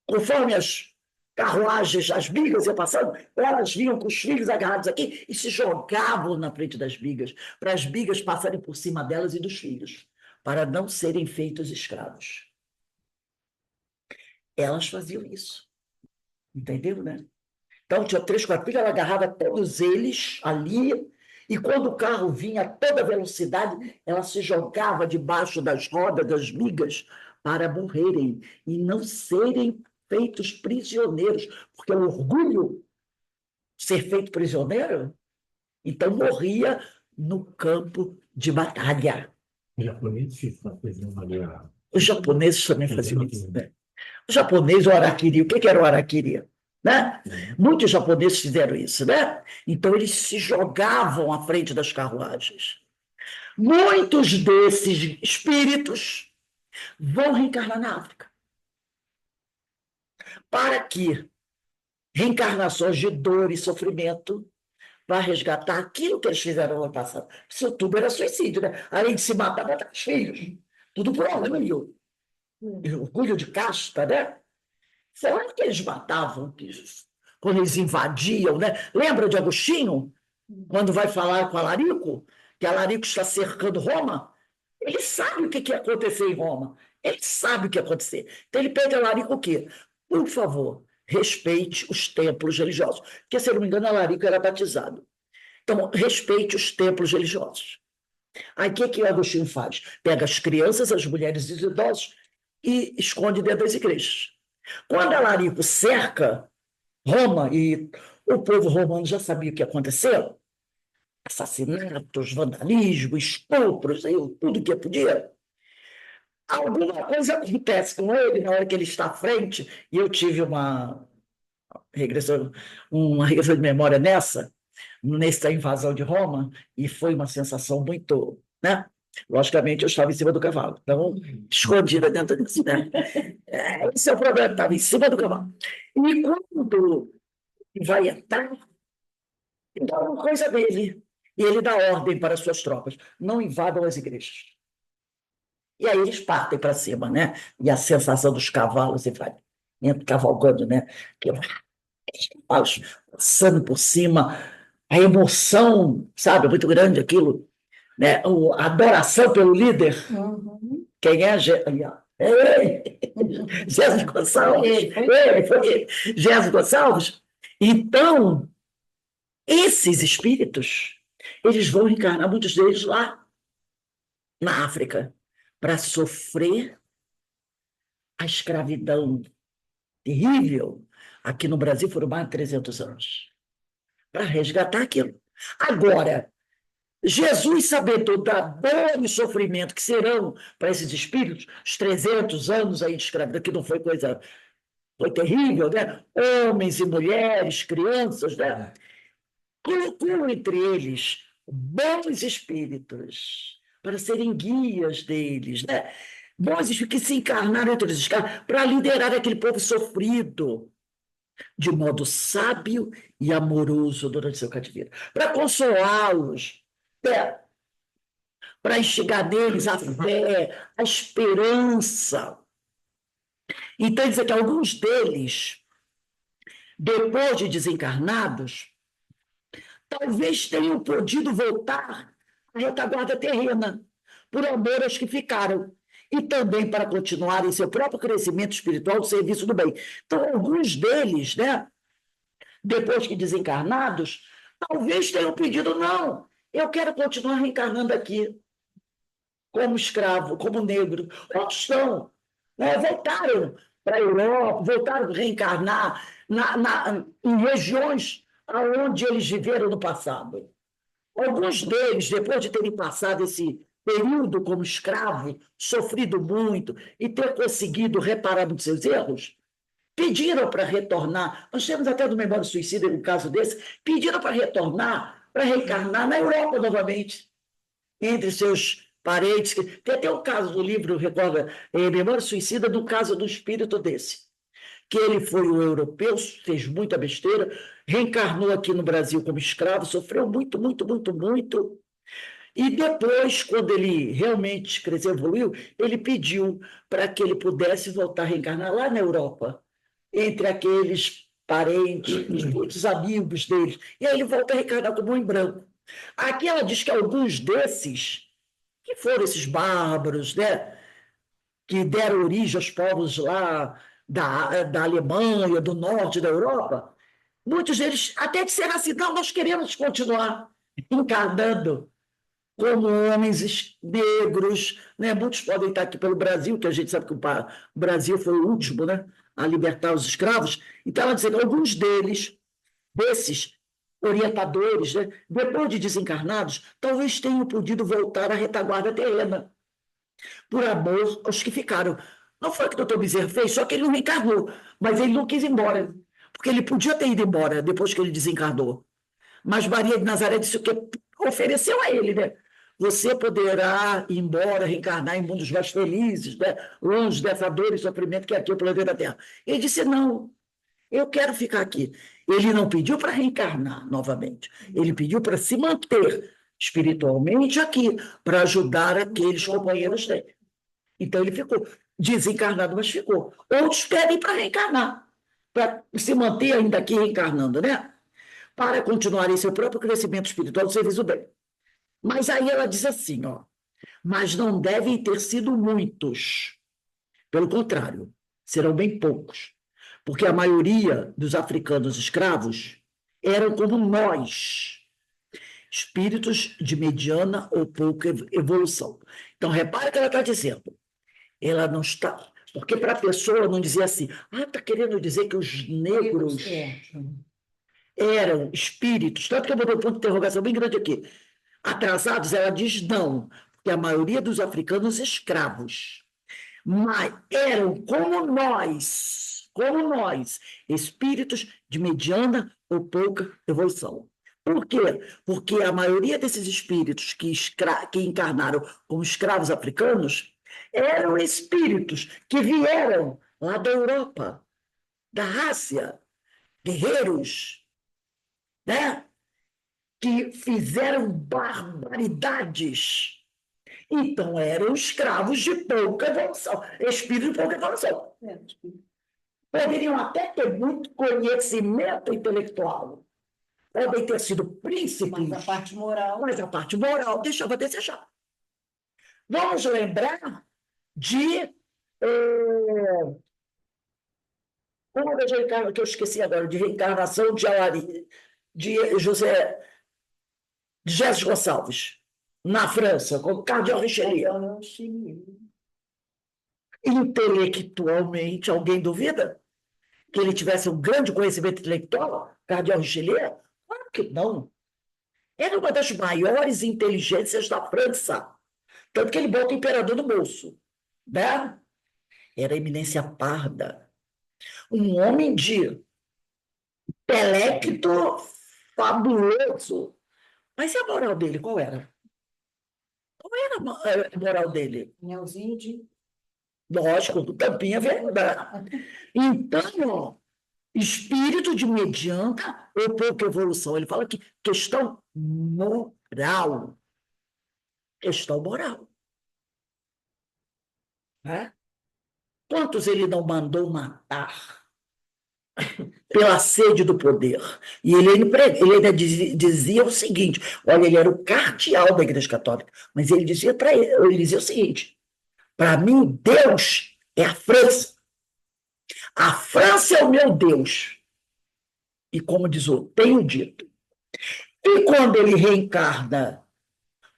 conforme as carruagens, as bigas iam passando, elas vinham com os filhos agarrados aqui e se jogavam na frente das bigas, para as bigas passarem por cima delas e dos filhos, para não serem feitos escravos. Elas faziam isso. Entendeu, né? Então, tinha 3, 4 filhos, ela agarrava todos eles ali, e quando o carro vinha a toda velocidade, ela se jogava debaixo das rodas, das vigas, para morrerem e não serem feitos prisioneiros, porque o orgulho de ser feito prisioneiro, então morria no campo de batalha. Os japoneses também faziam isso, né? O japonês, o harakiri, o que era o harakiri? Né? Muitos japoneses fizeram isso, né? Então, eles se jogavam à frente das carruagens. Muitos desses espíritos vão reencarnar na África, para que reencarnações de dor e sofrimento vá resgatar aquilo que eles fizeram no ano passado. Isso tudo era suicídio, né? Além de se matar, matar os filhos. Tudo por orgulho. Orgulho de casta, né? Será que eles matavam quando eles invadiam, né? Lembra de Agostinho, quando vai falar com Alarico, que Alarico está cercando Roma? Ele sabe o que ia acontecer em Roma. Ele sabe o que ia acontecer. Então ele pede a Alarico o quê? Por favor, respeite os templos religiosos. Porque, se eu não me engano, Alarico era batizado. Então, respeite os templos religiosos. Aí o que o Agostinho faz? Pega as crianças, as mulheres e os idosos e esconde dentro das igrejas. Quando Alarico cerca Roma, e o povo romano já sabia o que aconteceu, assassinatos, vandalismo, estupros, tudo que podia, alguma coisa acontece com ele na hora que ele está à frente, e eu tive uma regressão de memória nessa invasão de Roma, e foi uma sensação muito, né? Logicamente, eu estava em cima do cavalo, então, escondida dentro disso, né? Esse é o problema, estava em cima do cavalo. E quando vai entrar, então, uma coisa dele, e ele dá ordem para as suas tropas, não invadam as igrejas. E aí eles partem para cima, né? E a sensação dos cavalos, e vai cavalgando, né? Os cavalos passando por cima, a emoção, sabe, muito grande aquilo, né? A adoração pelo líder. Uhum. Quem é? Jesus Gonçalves. Foi ele. Jesus Gonçalves. Então, esses espíritos, eles vão encarnar, muitos deles lá na África, para sofrer a escravidão terrível. Aqui no Brasil foram mais de 300 anos, para resgatar aquilo. Agora, Jesus, sabedor da dor e sofrimento que serão para esses espíritos, os 300 anos aí de escravidão, que não foi coisa, foi terrível, né? Homens e mulheres, crianças, né? Colocou entre eles bons espíritos para serem guias deles, né? Bons espíritos que se encarnaram entre os escravos para liderar aquele povo sofrido de modo sábio e amoroso durante seu cativeiro, para consolá-los, né? para instigar neles a fé, a esperança. Então, dizer que alguns deles, depois de desencarnados, talvez tenham podido voltar à retaguarda terrena, por amor aos que ficaram, e também para continuar em seu próprio crescimento espiritual ao serviço do bem. Então, alguns deles, né, depois que desencarnados, talvez tenham pedido, não, eu quero continuar reencarnando aqui, como escravo, como negro. Outros estão, né, voltaram para a Europa, voltaram a reencarnar em regiões onde eles viveram no passado. Alguns deles, depois de terem passado esse período como escravo, sofrido muito e ter conseguido reparar nos seus erros, pediram para retornar. Nós temos até do Memória Suicida um caso desse, pediram para retornar, para reencarnar na Europa novamente, entre seus parentes. Tem até um caso do livro, recorda, Memória Suicida, do caso do espírito desse, que ele foi um europeu, fez muita besteira, reencarnou aqui no Brasil como escravo, sofreu muito, muito, muito, muito. E depois, quando ele realmente cresceu, evoluiu, ele pediu para que ele pudesse voltar a reencarnar lá na Europa, entre aqueles parentes, muitos amigos dele. E aí ele volta a reencarnar como um branco. Aqui ela diz que alguns desses, que foram esses bárbaros, né, que deram origem aos povos lá da Alemanha, do norte da Europa, muitos deles até disseram assim, não, nós queremos continuar encarnando como homens negros, né? Muitos podem estar aqui pelo Brasil, que a gente sabe que o Brasil foi o último, né, a libertar os escravos. Então, ela diz que alguns deles, desses orientadores, né, depois de desencarnados, talvez tenham podido voltar à retaguarda terrena, por amor aos que ficaram. Não foi o que o doutor Bezerra fez, só que ele não reencarnou, mas ele não quis ir embora, porque ele podia ter ido embora depois que ele desencarnou. Mas Maria de Nazaré disse o que ofereceu a ele, né? Você poderá ir embora, reencarnar em mundos mais felizes, né? Longe dessa dor e sofrimento que é aqui o planeta Terra. Ele disse, não, eu quero ficar aqui. Ele não pediu para reencarnar novamente, ele pediu para se manter espiritualmente aqui, para ajudar aqueles companheiros dele. Então ele ficou desencarnado, mas ficou. Outros pedem para reencarnar, para se manter ainda aqui reencarnando, né? Para continuar em seu próprio crescimento espiritual do serviço do bem. Mas aí ela diz assim, ó, mas não devem ter sido muitos. Pelo contrário, serão bem poucos. Porque a maioria dos africanos escravos eram como nós, espíritos de mediana ou pouca evolução. Então, repare o que ela está dizendo. Ela não está... Porque para a pessoa não dizer assim, está querendo dizer que os negros eram espíritos, tanto que eu botei um ponto de interrogação bem grande aqui, atrasados, ela diz não, porque a maioria dos africanos escravos, mas eram como nós, espíritos de mediana ou pouca evolução. Por quê? Porque a maioria desses espíritos que encarnaram como escravos africanos eram espíritos que vieram lá da Europa, da Ásia, guerreiros, né? Que fizeram barbaridades. Então, eram escravos de pouca evolução, espírito de pouca evolução. Poderiam até ter muito conhecimento intelectual, podem ter sido príncipes. Mas a parte moral deixava a desejar. Vamos lembrar de... uma das reencarnações que eu esqueci agora, de reencarnação de José de Jesus Gonçalves, na França, como Cardeal Richelieu. Intelectualmente, alguém duvida que ele tivesse um grande conhecimento intelectual, Cardeal Richelieu? Claro que não. Era uma das maiores inteligências da França. Tanto que ele bota o imperador no bolso. Né? Era a eminência parda. Um homem de intelecto fabuloso. Mas e a moral dele, qual era? Qual era a moral dele? Nelzinho de... Lógico, do Tampinha Verdade. Então, ó, espírito de mediana ou pouca evolução. Ele fala que questão moral. questão moral. Né? Quantos ele não mandou matar pela sede do poder? E ele ainda dizia o seguinte: olha, ele era o cardeal da Igreja Católica, mas ele dizia ele dizia o seguinte: para mim, Deus é a França. A França é o meu Deus. E como diz o tenho dito. E quando ele reencarna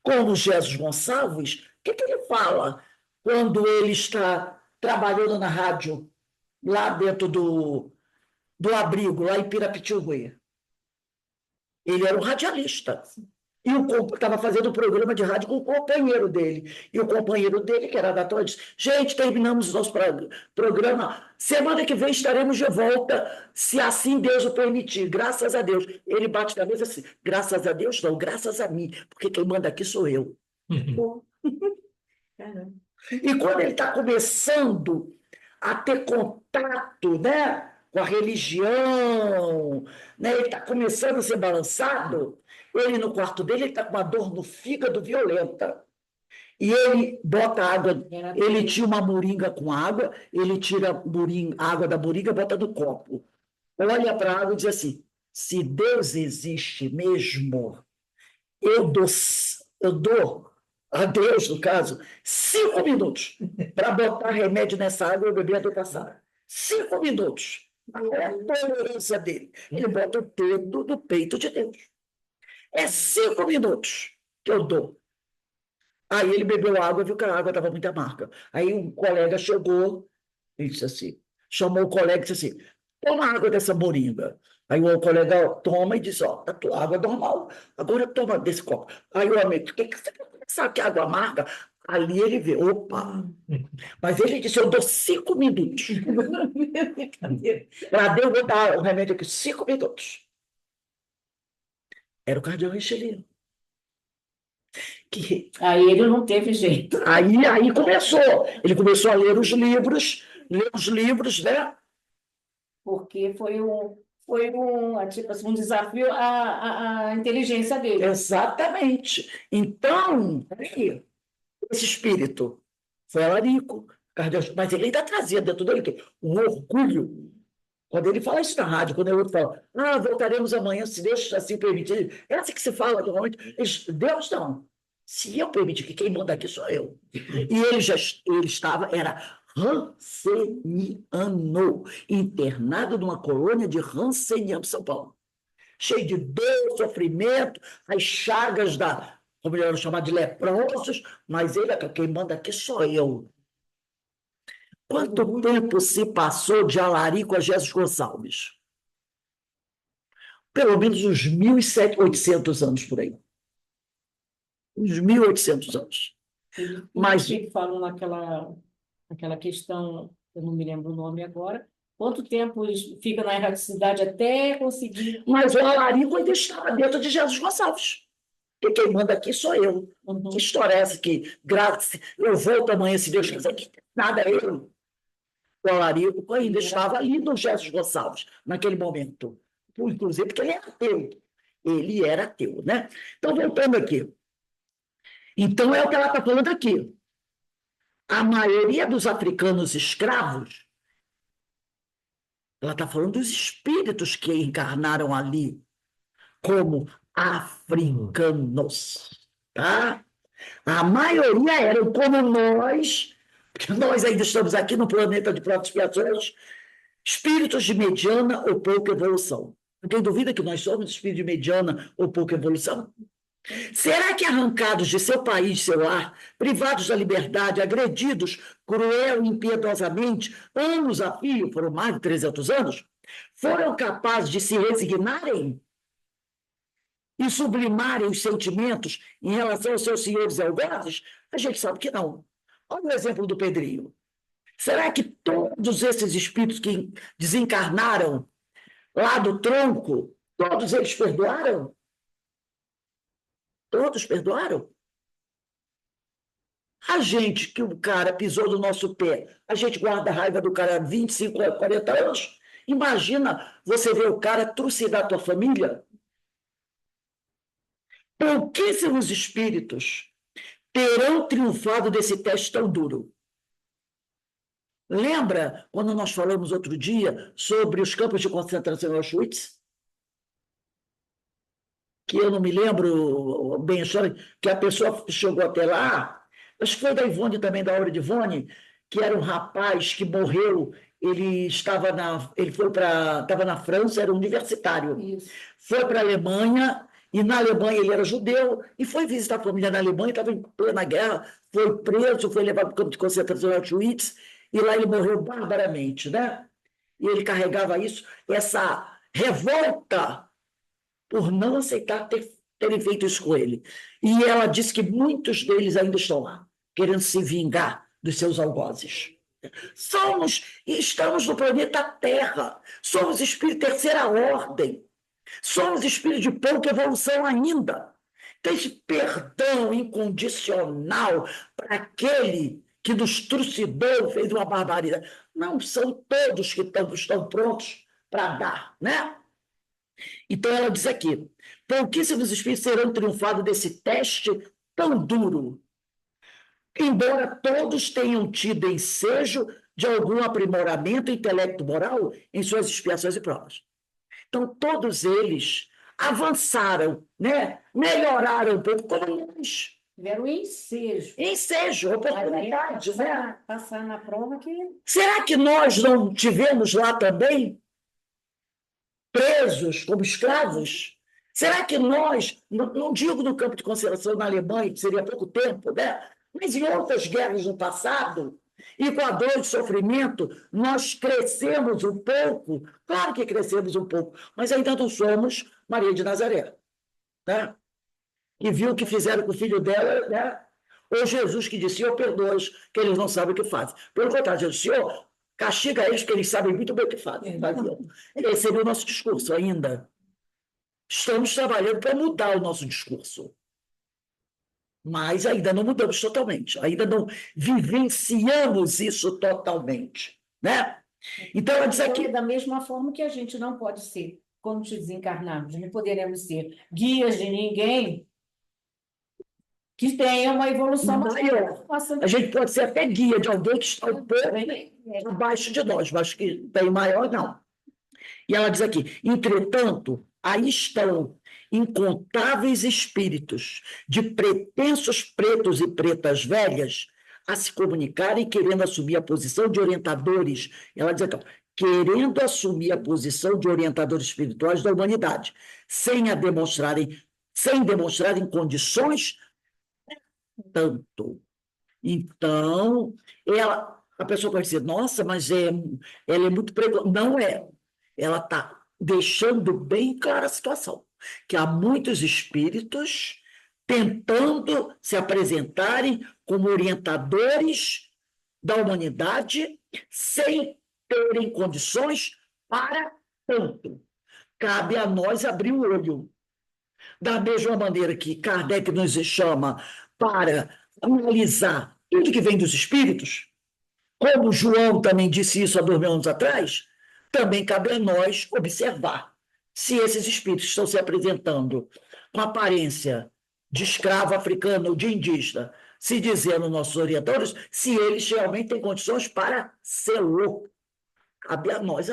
como Jesus Gonçalves, o que ele fala quando ele está trabalhando na rádio, lá dentro do abrigo, lá em Pirapitiguí? Ele era um radialista. E estava fazendo um programa de rádio com o companheiro dele. E o companheiro dele, que era da Troia, disse: gente, terminamos o nosso programa. Semana que vem estaremos de volta, se assim Deus o permitir. Graças a Deus. Ele bate na mesa assim: graças a Deus, não, graças a mim, porque quem manda aqui sou eu. E quando ele está começando a ter contato, né, com a religião, né, ele está começando a ser balançado, ele no quarto dele está com uma dor no fígado violenta. E ele bota água, ele tira uma moringa com água, ele tira a água da moringa e bota no copo. Olha para a água e diz assim: se Deus existe mesmo, eu dou a Deus, no caso, 5 minutos para botar remédio nessa água e eu beber a dor passar. 5 minutos. É a tolerância dele. Ele bota o dedo no peito de Deus. É 5 minutos que eu dou. Aí ele bebeu água e viu que a água estava muito amarga. Aí um colega chegou e disse assim, chamou o colega e disse assim: toma água dessa moringa. Aí o colega toma e diz: ó, a tua água é normal, agora toma desse copo. Aí o amigo: o que você sabe que é água amarga? Ali ele vê: opa. Mas ele disse: eu dou 5 minutos. Para Deus, vou dar o remédio aqui, 5 minutos. Era o cardeal Richelieu. Aí ele não teve jeito. Aí começou. Ele começou a ler os livros, né? Porque tipo assim, um desafio à inteligência dele. Exatamente. Então, aí, esse espírito foi alarico, mas ele ainda trazia dentro dele um orgulho. Quando ele fala isso na rádio, quando ele fala: voltaremos amanhã, se Deus assim permitir. É assim que se fala normalmente. Deus não. Se eu permitir, que quem manda aqui sou eu. E ele era ranceniano, internado numa colônia de rancenianos, São Paulo. Cheio de dor, sofrimento, as chagas como eles chamar de leprosos, mas ele é quem manda aqui sou eu. Quanto tempo se passou de Alarico a Jesus Gonçalves? Pelo menos uns 1.800 anos por aí. Uns 1.800 anos. Mas ele falou naquela questão, eu não me lembro o nome agora, quanto tempo fica na erraticidade até conseguir... Mas o Alarico ainda estava dentro de Jesus Gonçalves. Porque quem manda aqui sou eu. Uhum. Que história é essa que eu volto amanhã, se Deus quiser, que nada é eu. O Alarico ainda estava ali no Jesus Gonçalves, naquele momento. Inclusive porque ele era ateu. Ele era ateu, né? Então, voltando aqui. Então, é o que ela está falando aqui. A maioria dos africanos escravos, ela está falando dos espíritos que encarnaram ali como africanos, tá? A maioria eram como nós, porque nós ainda estamos aqui no planeta de provas e expiações, espíritos de mediana ou pouca evolução. Alguém duvida que nós somos espíritos de mediana ou pouca evolução? Será que arrancados de seu país, seu lar, privados da liberdade, agredidos cruel e impiedosamente, anos a fio, foram mais de 300 anos, foram capazes de se resignarem e sublimarem os sentimentos em relação aos seus senhores algozes? A gente sabe que não. Olha o exemplo do Pedrinho. Será que todos esses espíritos que desencarnaram lá do tronco, todos eles perdoaram? Todos perdoaram? A gente, que o cara pisou no nosso pé, a gente guarda a raiva do cara há 25, 40 anos? Imagina você ver o cara trucidar a tua família? Pouquíssimos espíritos terão triunfado desse teste tão duro. Lembra quando nós falamos outro dia sobre os campos de concentração em Auschwitz? Que eu não me lembro bem a história, que a pessoa chegou até lá, acho que foi da Ivone também, da obra de Ivone, que era um rapaz que morreu, estava na França, era universitário. Isso. Foi para a Alemanha, e na Alemanha ele era judeu, e foi visitar a família na Alemanha, estava em plena guerra, foi preso, foi levado para o campo de concentração de Auschwitz, e lá ele morreu barbaramente, né? E ele carregava essa revolta por não aceitar terem feito isso com ele. E ela disse que muitos deles ainda estão lá, querendo se vingar dos seus algozes. Estamos no planeta Terra, somos espírito terceira ordem, somos espírito de pouca evolução ainda. Então, esse perdão incondicional para aquele que nos trucidou, fez uma barbaridade. Não são todos que estão prontos para dar, né? Então, ela diz aqui, pouquíssimos espíritos serão triunfados desse teste tão duro, embora todos tenham tido ensejo de algum aprimoramento intelecto-moral em suas expiações e provas. Então, todos eles avançaram, né? Melhoraram um pouco, como nós. Tiveram ensejo. Ensejo, oportunidade, né? Passar na prova que... Será que nós não tivemos lá também presos como escravos? Será que nós, não digo no campo de concentração na Alemanha, que seria pouco tempo, né? Mas em outras guerras no passado, e com a dor e sofrimento, nós crescemos um pouco, claro que crescemos um pouco, mas ainda não somos Maria de Nazaré, né? E viu o que fizeram com o filho dela, né? Ou Jesus que disse, Senhor, perdoa-os, que eles não sabem o que fazem. Pelo contrário, Jesus, Senhor, castiga eles, que eles sabem muito bem o que fazem. Esse seria o nosso discurso ainda. Estamos trabalhando para mudar o nosso discurso. Mas ainda não mudamos totalmente, ainda não vivenciamos isso totalmente, né? Então, ela diz aqui... Da mesma forma que a gente não pode ser, quando te desencarnarmos, não poderemos ser guias de ninguém que tenha uma evolução maior. A gente pode ser até guia de alguém que está um pouco abaixo de nós, mas que tem maior, não. E ela diz aqui, entretanto, aí estão incontáveis espíritos de pretensos pretos e pretas velhas a se comunicarem querendo assumir a posição de orientadores. Ela diz aqui, querendo assumir a posição de orientadores espirituais da humanidade, sem demonstrarem condições tanto. Então, a pessoa pode dizer, nossa, mas ela é muito precoce. Não é. Ela está deixando bem clara a situação, que há muitos espíritos tentando se apresentarem como orientadores da humanidade sem terem condições para tanto. Cabe a nós abrir o olho. Da mesma maneira que Kardec nos chama para analisar tudo que vem dos espíritos, como João também disse isso há 2000 anos atrás, também cabe a nós observar se esses espíritos estão se apresentando com aparência de escravo africano ou de indígena, se dizendo nossos orientadores, se eles realmente têm condições para ser louco. Cabe a nós,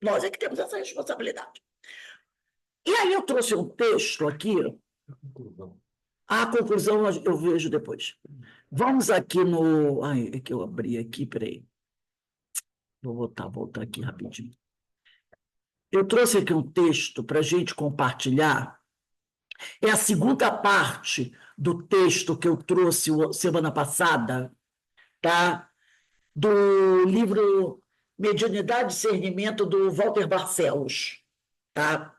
nós é que temos essa responsabilidade. E aí eu trouxe um texto aqui, a conclusão eu vejo depois. Vamos aqui no... Ai, é que eu abri aqui, peraí. Vou voltar aqui rapidinho. Eu trouxe aqui um texto para a gente compartilhar. É a segunda parte do texto que eu trouxe semana passada, tá? Do livro Mediunidade e Discernimento, do Walter Barcelos. Tá?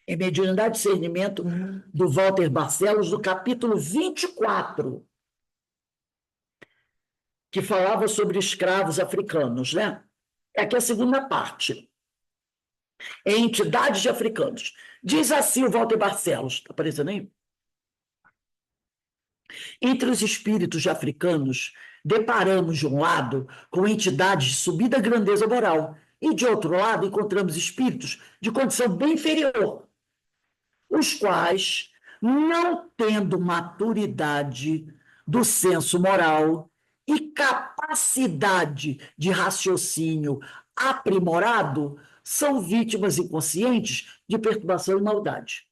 É Mediunidade e Discernimento, do Walter Barcelos, do capítulo 24, que falava sobre escravos africanos, né? Aqui é a segunda parte. É entidades de africanos. Diz assim o Walter Barcelos, está aparecendo aí? Entre os espíritos de africanos, deparamos, de um lado, com entidades de subida grandeza moral, e, de outro lado, encontramos espíritos de condição bem inferior, os quais não tendo maturidade do senso moral e capacidade de raciocínio aprimorado, são vítimas inconscientes de perturbação e maldade.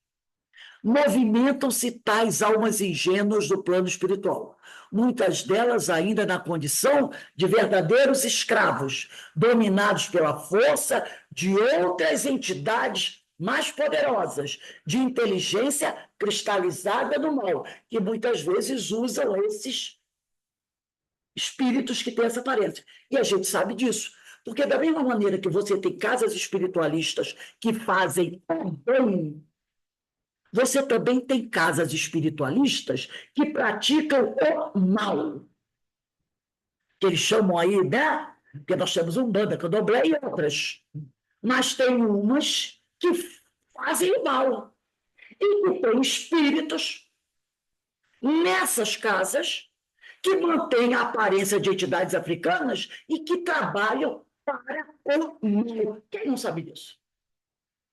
Movimentam-se tais almas ingênuas do plano espiritual, muitas delas ainda na condição de verdadeiros escravos, dominados pela força de outras entidades mais poderosas, de inteligência cristalizada no mal, que muitas vezes usam esses espíritos que têm essa aparência. E a gente sabe disso, porque da mesma maneira que você tem casas espiritualistas que fazem o bem, você também tem casas espiritualistas que praticam o mal. Que eles chamam aí, né? Porque nós temos Umbanda, Candomblé e outras. Mas tem umas que fazem o mal. E que tem espíritos nessas casas que mantêm a aparência de entidades africanas e que trabalham para o mal. Quem não sabe disso?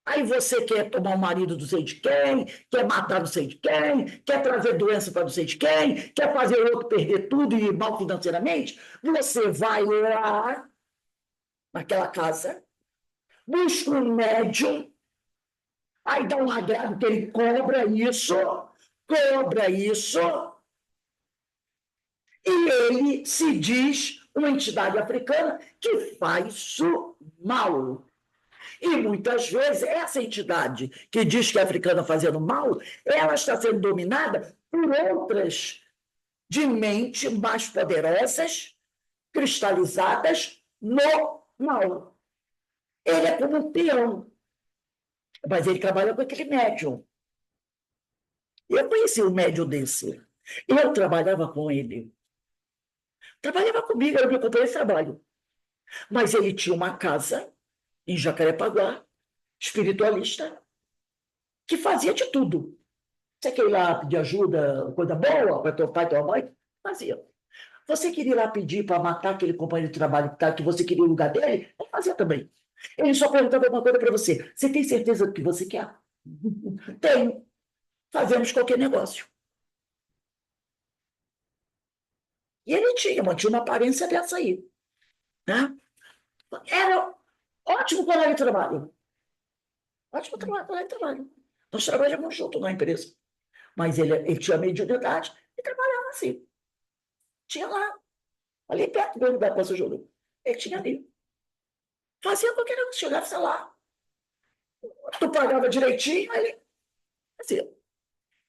Aí você quer tomar o marido do sei de quem, quer matar não sei de quem, quer trazer doença para não sei de quem, quer fazer o outro perder tudo e ir mal financeiramente. Você vai lá naquela casa, busca um médium, aí dá um agrado que ele cobra isso, e ele se diz uma entidade africana que faz o mal. E muitas vezes essa entidade que diz que é africana fazendo mal, ela está sendo dominada por outras de mente mais poderosas, cristalizadas no mal. Ele é como um peão, mas ele trabalha com aquele médium. Eu conheci um médium desse. Eu trabalhava com ele. Trabalhava comigo, era meu companheiro de trabalho. Mas ele tinha uma casa em Jacarepaguá, espiritualista, que fazia de tudo. Você quer ir lá pedir ajuda, coisa boa para teu pai e tua mãe? Fazia. Você queria ir lá pedir para matar aquele companheiro de trabalho que você queria o lugar dele? Ele fazia também. Ele só perguntava uma coisa para você. Você tem certeza do que você quer? Tenho. Fazemos qualquer negócio. E ele mantinha uma aparência dessa aí. Né? Era ótimo colega de trabalho. Ótimo colega de trabalho. Nós trabalhamos juntos na empresa. Mas ele tinha mediunidade e trabalhava assim. Tinha lá, ali perto do lugar que você jogou. Ele tinha ali. Fazia qualquer negócio, chegava, sei lá. Tu pagava direitinho, ele fazia.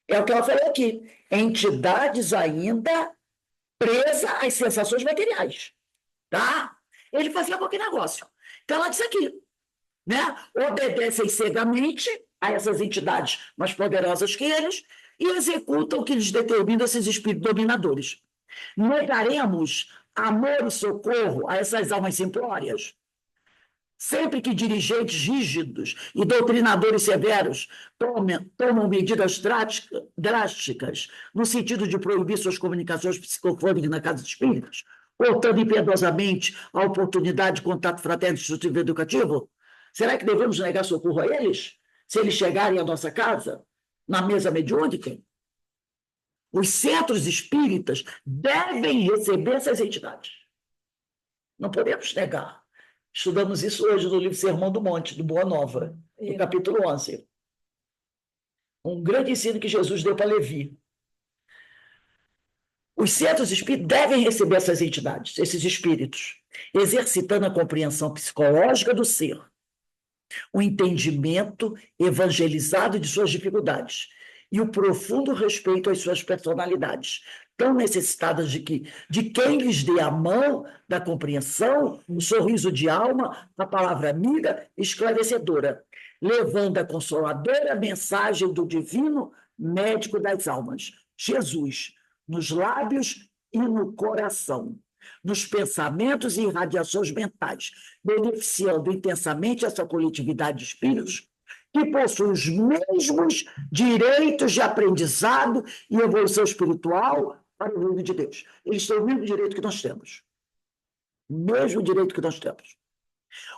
É o que ela falou aqui. Entidades ainda presas às sensações materiais. Tá? Ele fazia qualquer negócio. Então ela disse aqui, né? Obedecem cegamente a essas entidades mais poderosas que eles e executam o que lhes determina esses espíritos dominadores. Negaremos amor e socorro a essas almas simplórias? Sempre que dirigentes rígidos e doutrinadores severos tomam medidas drásticas no sentido de proibir suas comunicações psicofônicas na casa de espíritos, cortando impiedosamente a oportunidade de contato fraterno, instrutivo e educativo, será que devemos negar socorro a eles, se eles chegarem à nossa casa, na mesa mediúnica? Os centros espíritas devem receber essas entidades. Não podemos negar. Estudamos isso hoje no livro Sermão do Monte, do Boa Nova, no capítulo 11. Um grande ensino que Jesus deu para Levi. Os centros espíritas devem receber essas entidades, esses espíritos, exercitando a compreensão psicológica do ser, o entendimento evangelizado de suas dificuldades e o profundo respeito às suas personalidades, tão necessitadas de quem lhes dê a mão da compreensão, o sorriso de alma, a palavra amiga esclarecedora, levando a consoladora mensagem do divino médico das almas, Jesus, nos lábios e no coração, nos pensamentos e irradiações mentais, beneficiando intensamente essa coletividade de espíritos que possui os mesmos direitos de aprendizado e evolução espiritual para o reino de Deus. Eles têm o mesmo direito que nós temos. O mesmo direito que nós temos.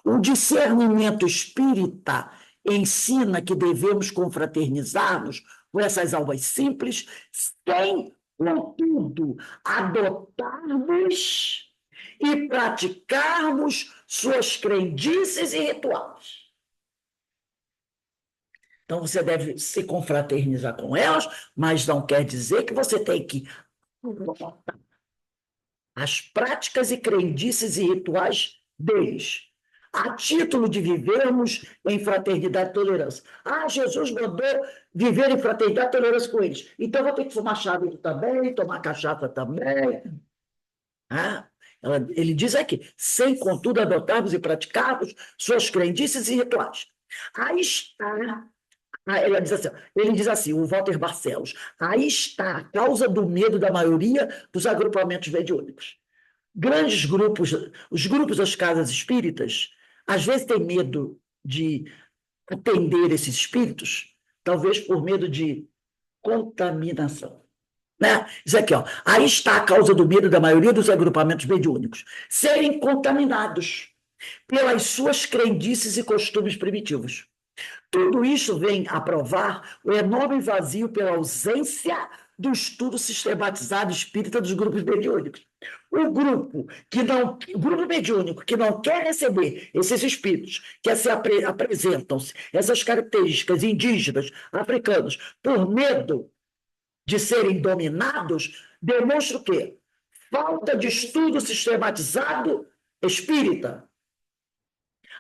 O discernimento espírita ensina que devemos confraternizar-nos com essas almas simples, sem, contudo, adotarmos e praticarmos suas crendices e rituais. Então, você deve se confraternizar com elas, mas não quer dizer que você tem que adotar as práticas e crendices e rituais deles, a título de vivermos em fraternidade e tolerância. Ah, Jesus mandou viver em fraternidade e tolerância com eles. Então, vou ter que fumar charuto também, tomar cachaça também. Ele diz aqui, sem, contudo, adotarmos e praticarmos suas crendices e rituais. Aí está... Ele diz assim, o Walter Barcelos, aí está a causa do medo da maioria dos agrupamentos mediúnicos. Grandes grupos, os grupos das casas espíritas, às vezes têm medo de atender esses espíritos, talvez por medo de contaminação. Né? Isso aqui, ó. Aí está a causa do medo da maioria dos agrupamentos mediúnicos, serem contaminados pelas suas crendices e costumes primitivos. Tudo isso vem a provar o enorme vazio pela ausência do estudo sistematizado espírita dos grupos mediúnicos. O grupo mediúnico que não quer receber esses espíritos que apresentam-se, essas características indígenas, africanas, por medo de serem dominados, demonstra o quê? Falta de estudo sistematizado espírita,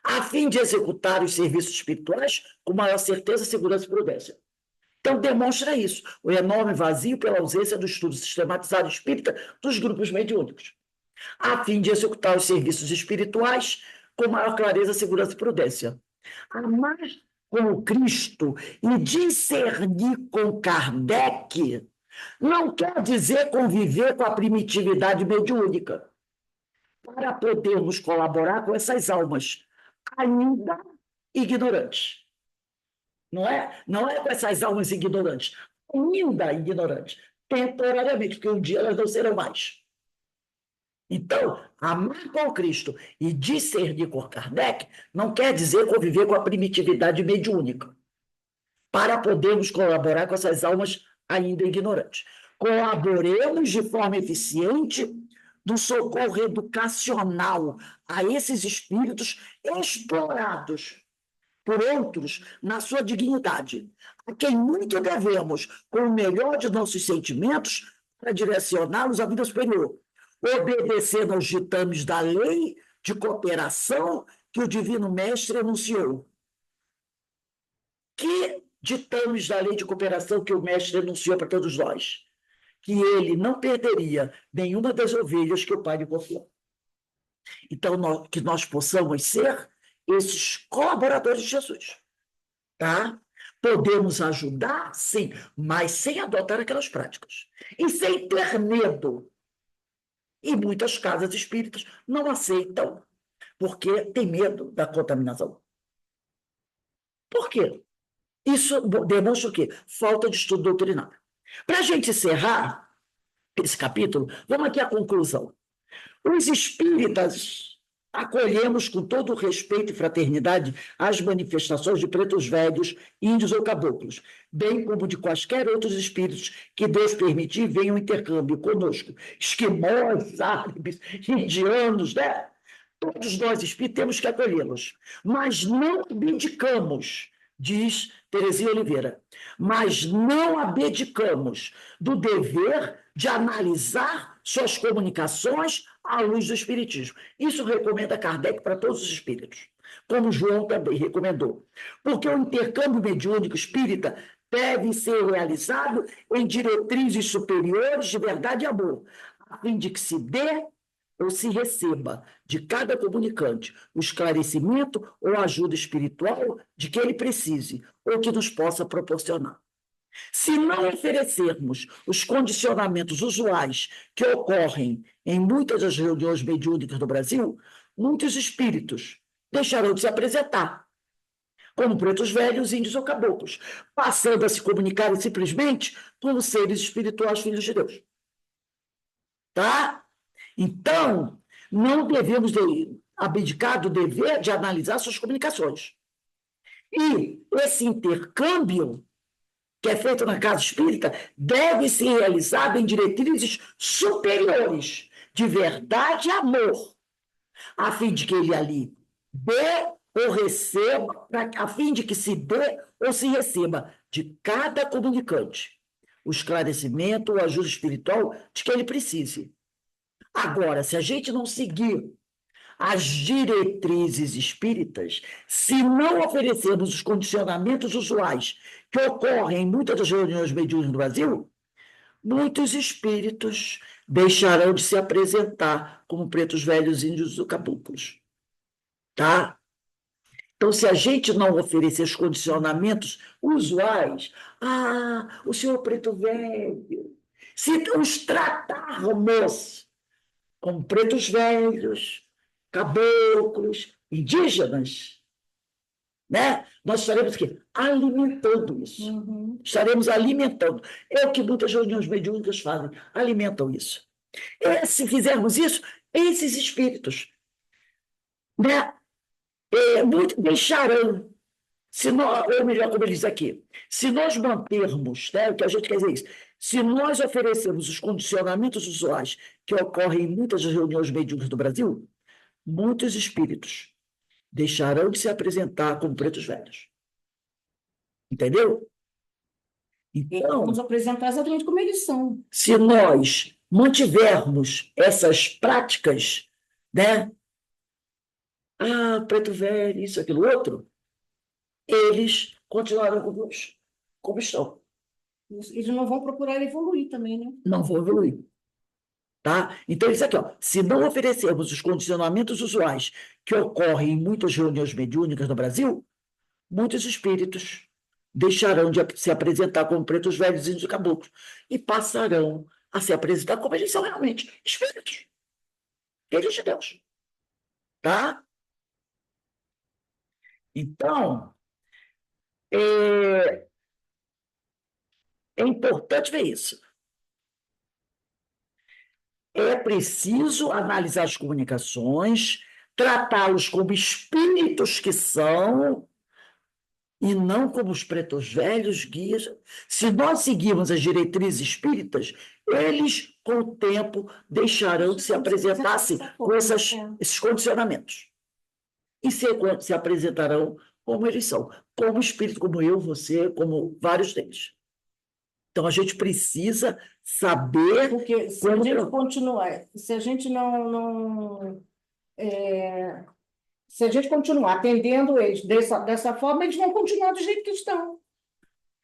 a fim de executar os serviços espirituais com maior certeza, segurança e prudência. Então, demonstra isso, o enorme vazio pela ausência do estudo sistematizado espírita dos grupos mediúnicos, a fim de executar os serviços espirituais com maior clareza, segurança e prudência. Amar como Cristo e discernir com Kardec não quer dizer conviver com a primitividade mediúnica, para podermos colaborar com essas almas ainda ignorantes. Não é com essas almas ignorantes, ainda ignorantes, temporariamente, porque um dia elas não serão mais. Então, amar com Cristo e discernir com Kardec não quer dizer conviver com a primitividade mediúnica, para podermos colaborar com essas almas ainda ignorantes. Colaboremos de forma eficiente do socorro educacional a esses espíritos explorados por outros na sua dignidade, a quem muito devemos, com o melhor de nossos sentimentos, para direcioná-los à vida superior, obedecendo aos ditames da lei de cooperação que o Divino Mestre anunciou. Que ditames da lei de cooperação que o Mestre anunciou para todos nós? Que ele não perderia nenhuma das ovelhas que o Pai lhe confiou. Então, que nós possamos ser esses colaboradores de Jesus. Tá? Podemos ajudar, sim, mas sem adotar aquelas práticas. E sem ter medo. E muitas casas espíritas não aceitam, porque tem medo da contaminação. Por quê? Isso demonstra o quê? Falta de estudo doutrinário. Para a gente encerrar esse capítulo, vamos aqui à conclusão. Os espíritas acolhemos com todo o respeito e fraternidade as manifestações de pretos velhos, índios ou caboclos, bem como de quaisquer outros espíritos que Deus permitir venham intercâmbio conosco, esquimós, árabes, indianos, né? Todos nós espíritos temos que acolhê-los, mas não abdicamos, diz Terezinha Oliveira, mas não abdicamos do dever de analisar suas comunicações à luz do Espiritismo. Isso recomenda Kardec para todos os espíritos, como João também recomendou, porque o intercâmbio mediúnico espírita deve ser realizado em diretrizes superiores de verdade e amor, a fim de que se dê ou se receba de cada comunicante o esclarecimento ou ajuda espiritual de que ele precise ou que nos possa proporcionar. Se não oferecermos os condicionamentos usuais que ocorrem em muitas das reuniões mediúnicas do Brasil, muitos espíritos deixarão de se apresentar, como pretos velhos, índios ou caboclos, passando a se comunicar simplesmente como seres espirituais filhos de Deus. Tá? Então, não devemos abdicar do dever de analisar suas comunicações. E esse intercâmbio que é feito na casa espírita, deve ser realizado em diretrizes superiores, de verdade e amor, a fim de que ele ali dê ou receba, a fim de que se dê ou se receba de cada comunicante o esclarecimento ou ajuda espiritual de que ele precise. Agora, se a gente não seguir as diretrizes espíritas, se não oferecermos os condicionamentos usuais que ocorrem em muitas das reuniões mediúnicas no Brasil, muitos espíritos deixarão de se apresentar como pretos velhos índios ou caboclos. Tá? Então, se a gente não oferecer os condicionamentos usuais, o senhor preto velho, se os tratarmos como pretos velhos, caboclos, indígenas, né? Nós estaremos aqui alimentando isso. Uhum. Estaremos alimentando. É o que muitas reuniões mediúnicas fazem, alimentam isso. E, se fizermos isso, esses espíritos, né, deixarão, se nós, ou melhor, como ele diz aqui, se nós mantermos, né, o que a gente quer dizer é isso, se nós oferecermos os condicionamentos usuais que ocorrem em muitas reuniões mediúnicas do Brasil, muitos espíritos deixarão de se apresentar como pretos velhos. Entendeu? Então, vamos apresentar exatamente como eles são. Se nós mantivermos essas práticas, né? Preto velho, isso, aquilo, outro, eles continuarão como estão. Eles não vão procurar evoluir também, né? Não vão evoluir. Tá? Então, isso aqui, ó, se não oferecermos os condicionamentos usuais que ocorrem em muitas reuniões mediúnicas no Brasil, muitos espíritos deixarão de se apresentar como pretos velhos índios e caboclos e passarão a se apresentar como eles são realmente, espíritos, filhos de Deus. Tá? Então, é importante ver isso. É preciso analisar as comunicações, tratá-los como espíritos que são, e não como os pretos velhos guias. Se nós seguirmos as diretrizes espíritas, eles, com o tempo, deixarão de se apresentar assim, com esses condicionamentos. E se apresentarão como eles são, como espírito, como eu, você, como vários deles. Então, a gente precisa saber... Porque se a gente continuar, se a gente se a gente continuar atendendo eles dessa forma, eles vão continuar do jeito que estão.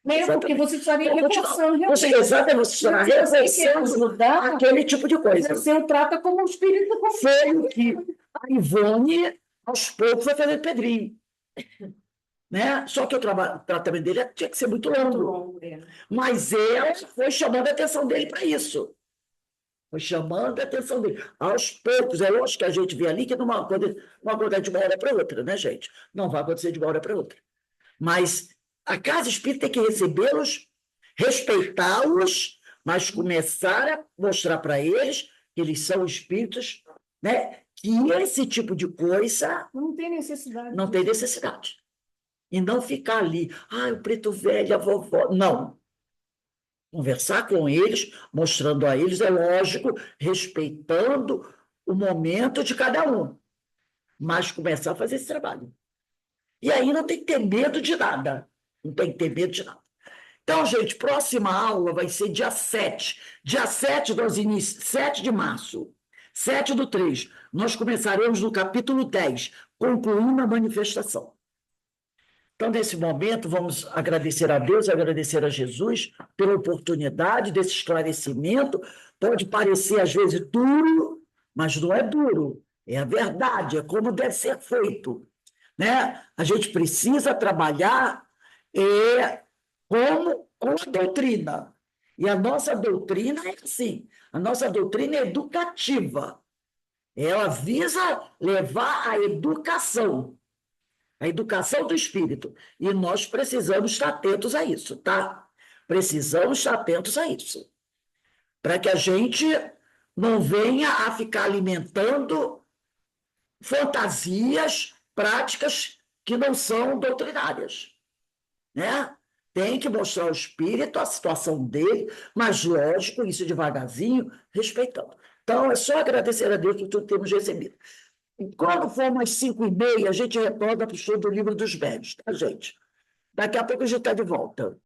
Mesmo porque você estaria reforçando realmente. Exatamente, você estará reforçando aquele tipo de coisa. Você o trata como um espírito. Foi o que a Ivone, aos poucos, vai fazer Pedrinho. Né? Só que o tratamento dele tinha que ser muito longo. Mas ela foi chamando a atenção dele para isso. Foi chamando a atenção dele. Aos poucos, é lógico que a gente vê ali que não acontece de uma hora para outra, né, gente? Não vai acontecer de uma hora para outra. Mas a casa espírita tem que recebê-los, respeitá-los, mas começar a mostrar para eles que eles são espíritos, né? Que esse tipo de coisa não tem necessidade. Não tem necessidade. E não ficar ali, o preto velho, a vovó. Não. Conversar com eles, mostrando a eles, é lógico, respeitando o momento de cada um. Mas começar a fazer esse trabalho. E aí não tem que ter medo de nada. Não tem que ter medo de nada. Então, gente, próxima aula vai ser dia 7. Dia 7, 7 de março. 7/3. Nós começaremos no capítulo 10, concluindo a manifestação. Então, nesse momento, vamos agradecer a Deus, agradecer a Jesus pela oportunidade desse esclarecimento. Pode parecer, às vezes, duro, mas não é duro. É a verdade, é como deve ser feito. Né? A gente precisa trabalhar com a doutrina. E a nossa doutrina é assim, a nossa doutrina é educativa. Ela visa levar a educação do espírito. E nós precisamos estar atentos a isso, tá? Precisamos estar atentos a isso. Para que a gente não venha a ficar alimentando fantasias, práticas que não são doutrinárias, né? Tem que mostrar ao espírito a situação dele, mas, lógico, isso devagarzinho, respeitando. Então, é só agradecer a Deus por tudo que temos recebido. E quando for umas 5h30, a gente retorna para o show do Livro dos Médiuns, tá, gente? Daqui a pouco a gente está de volta.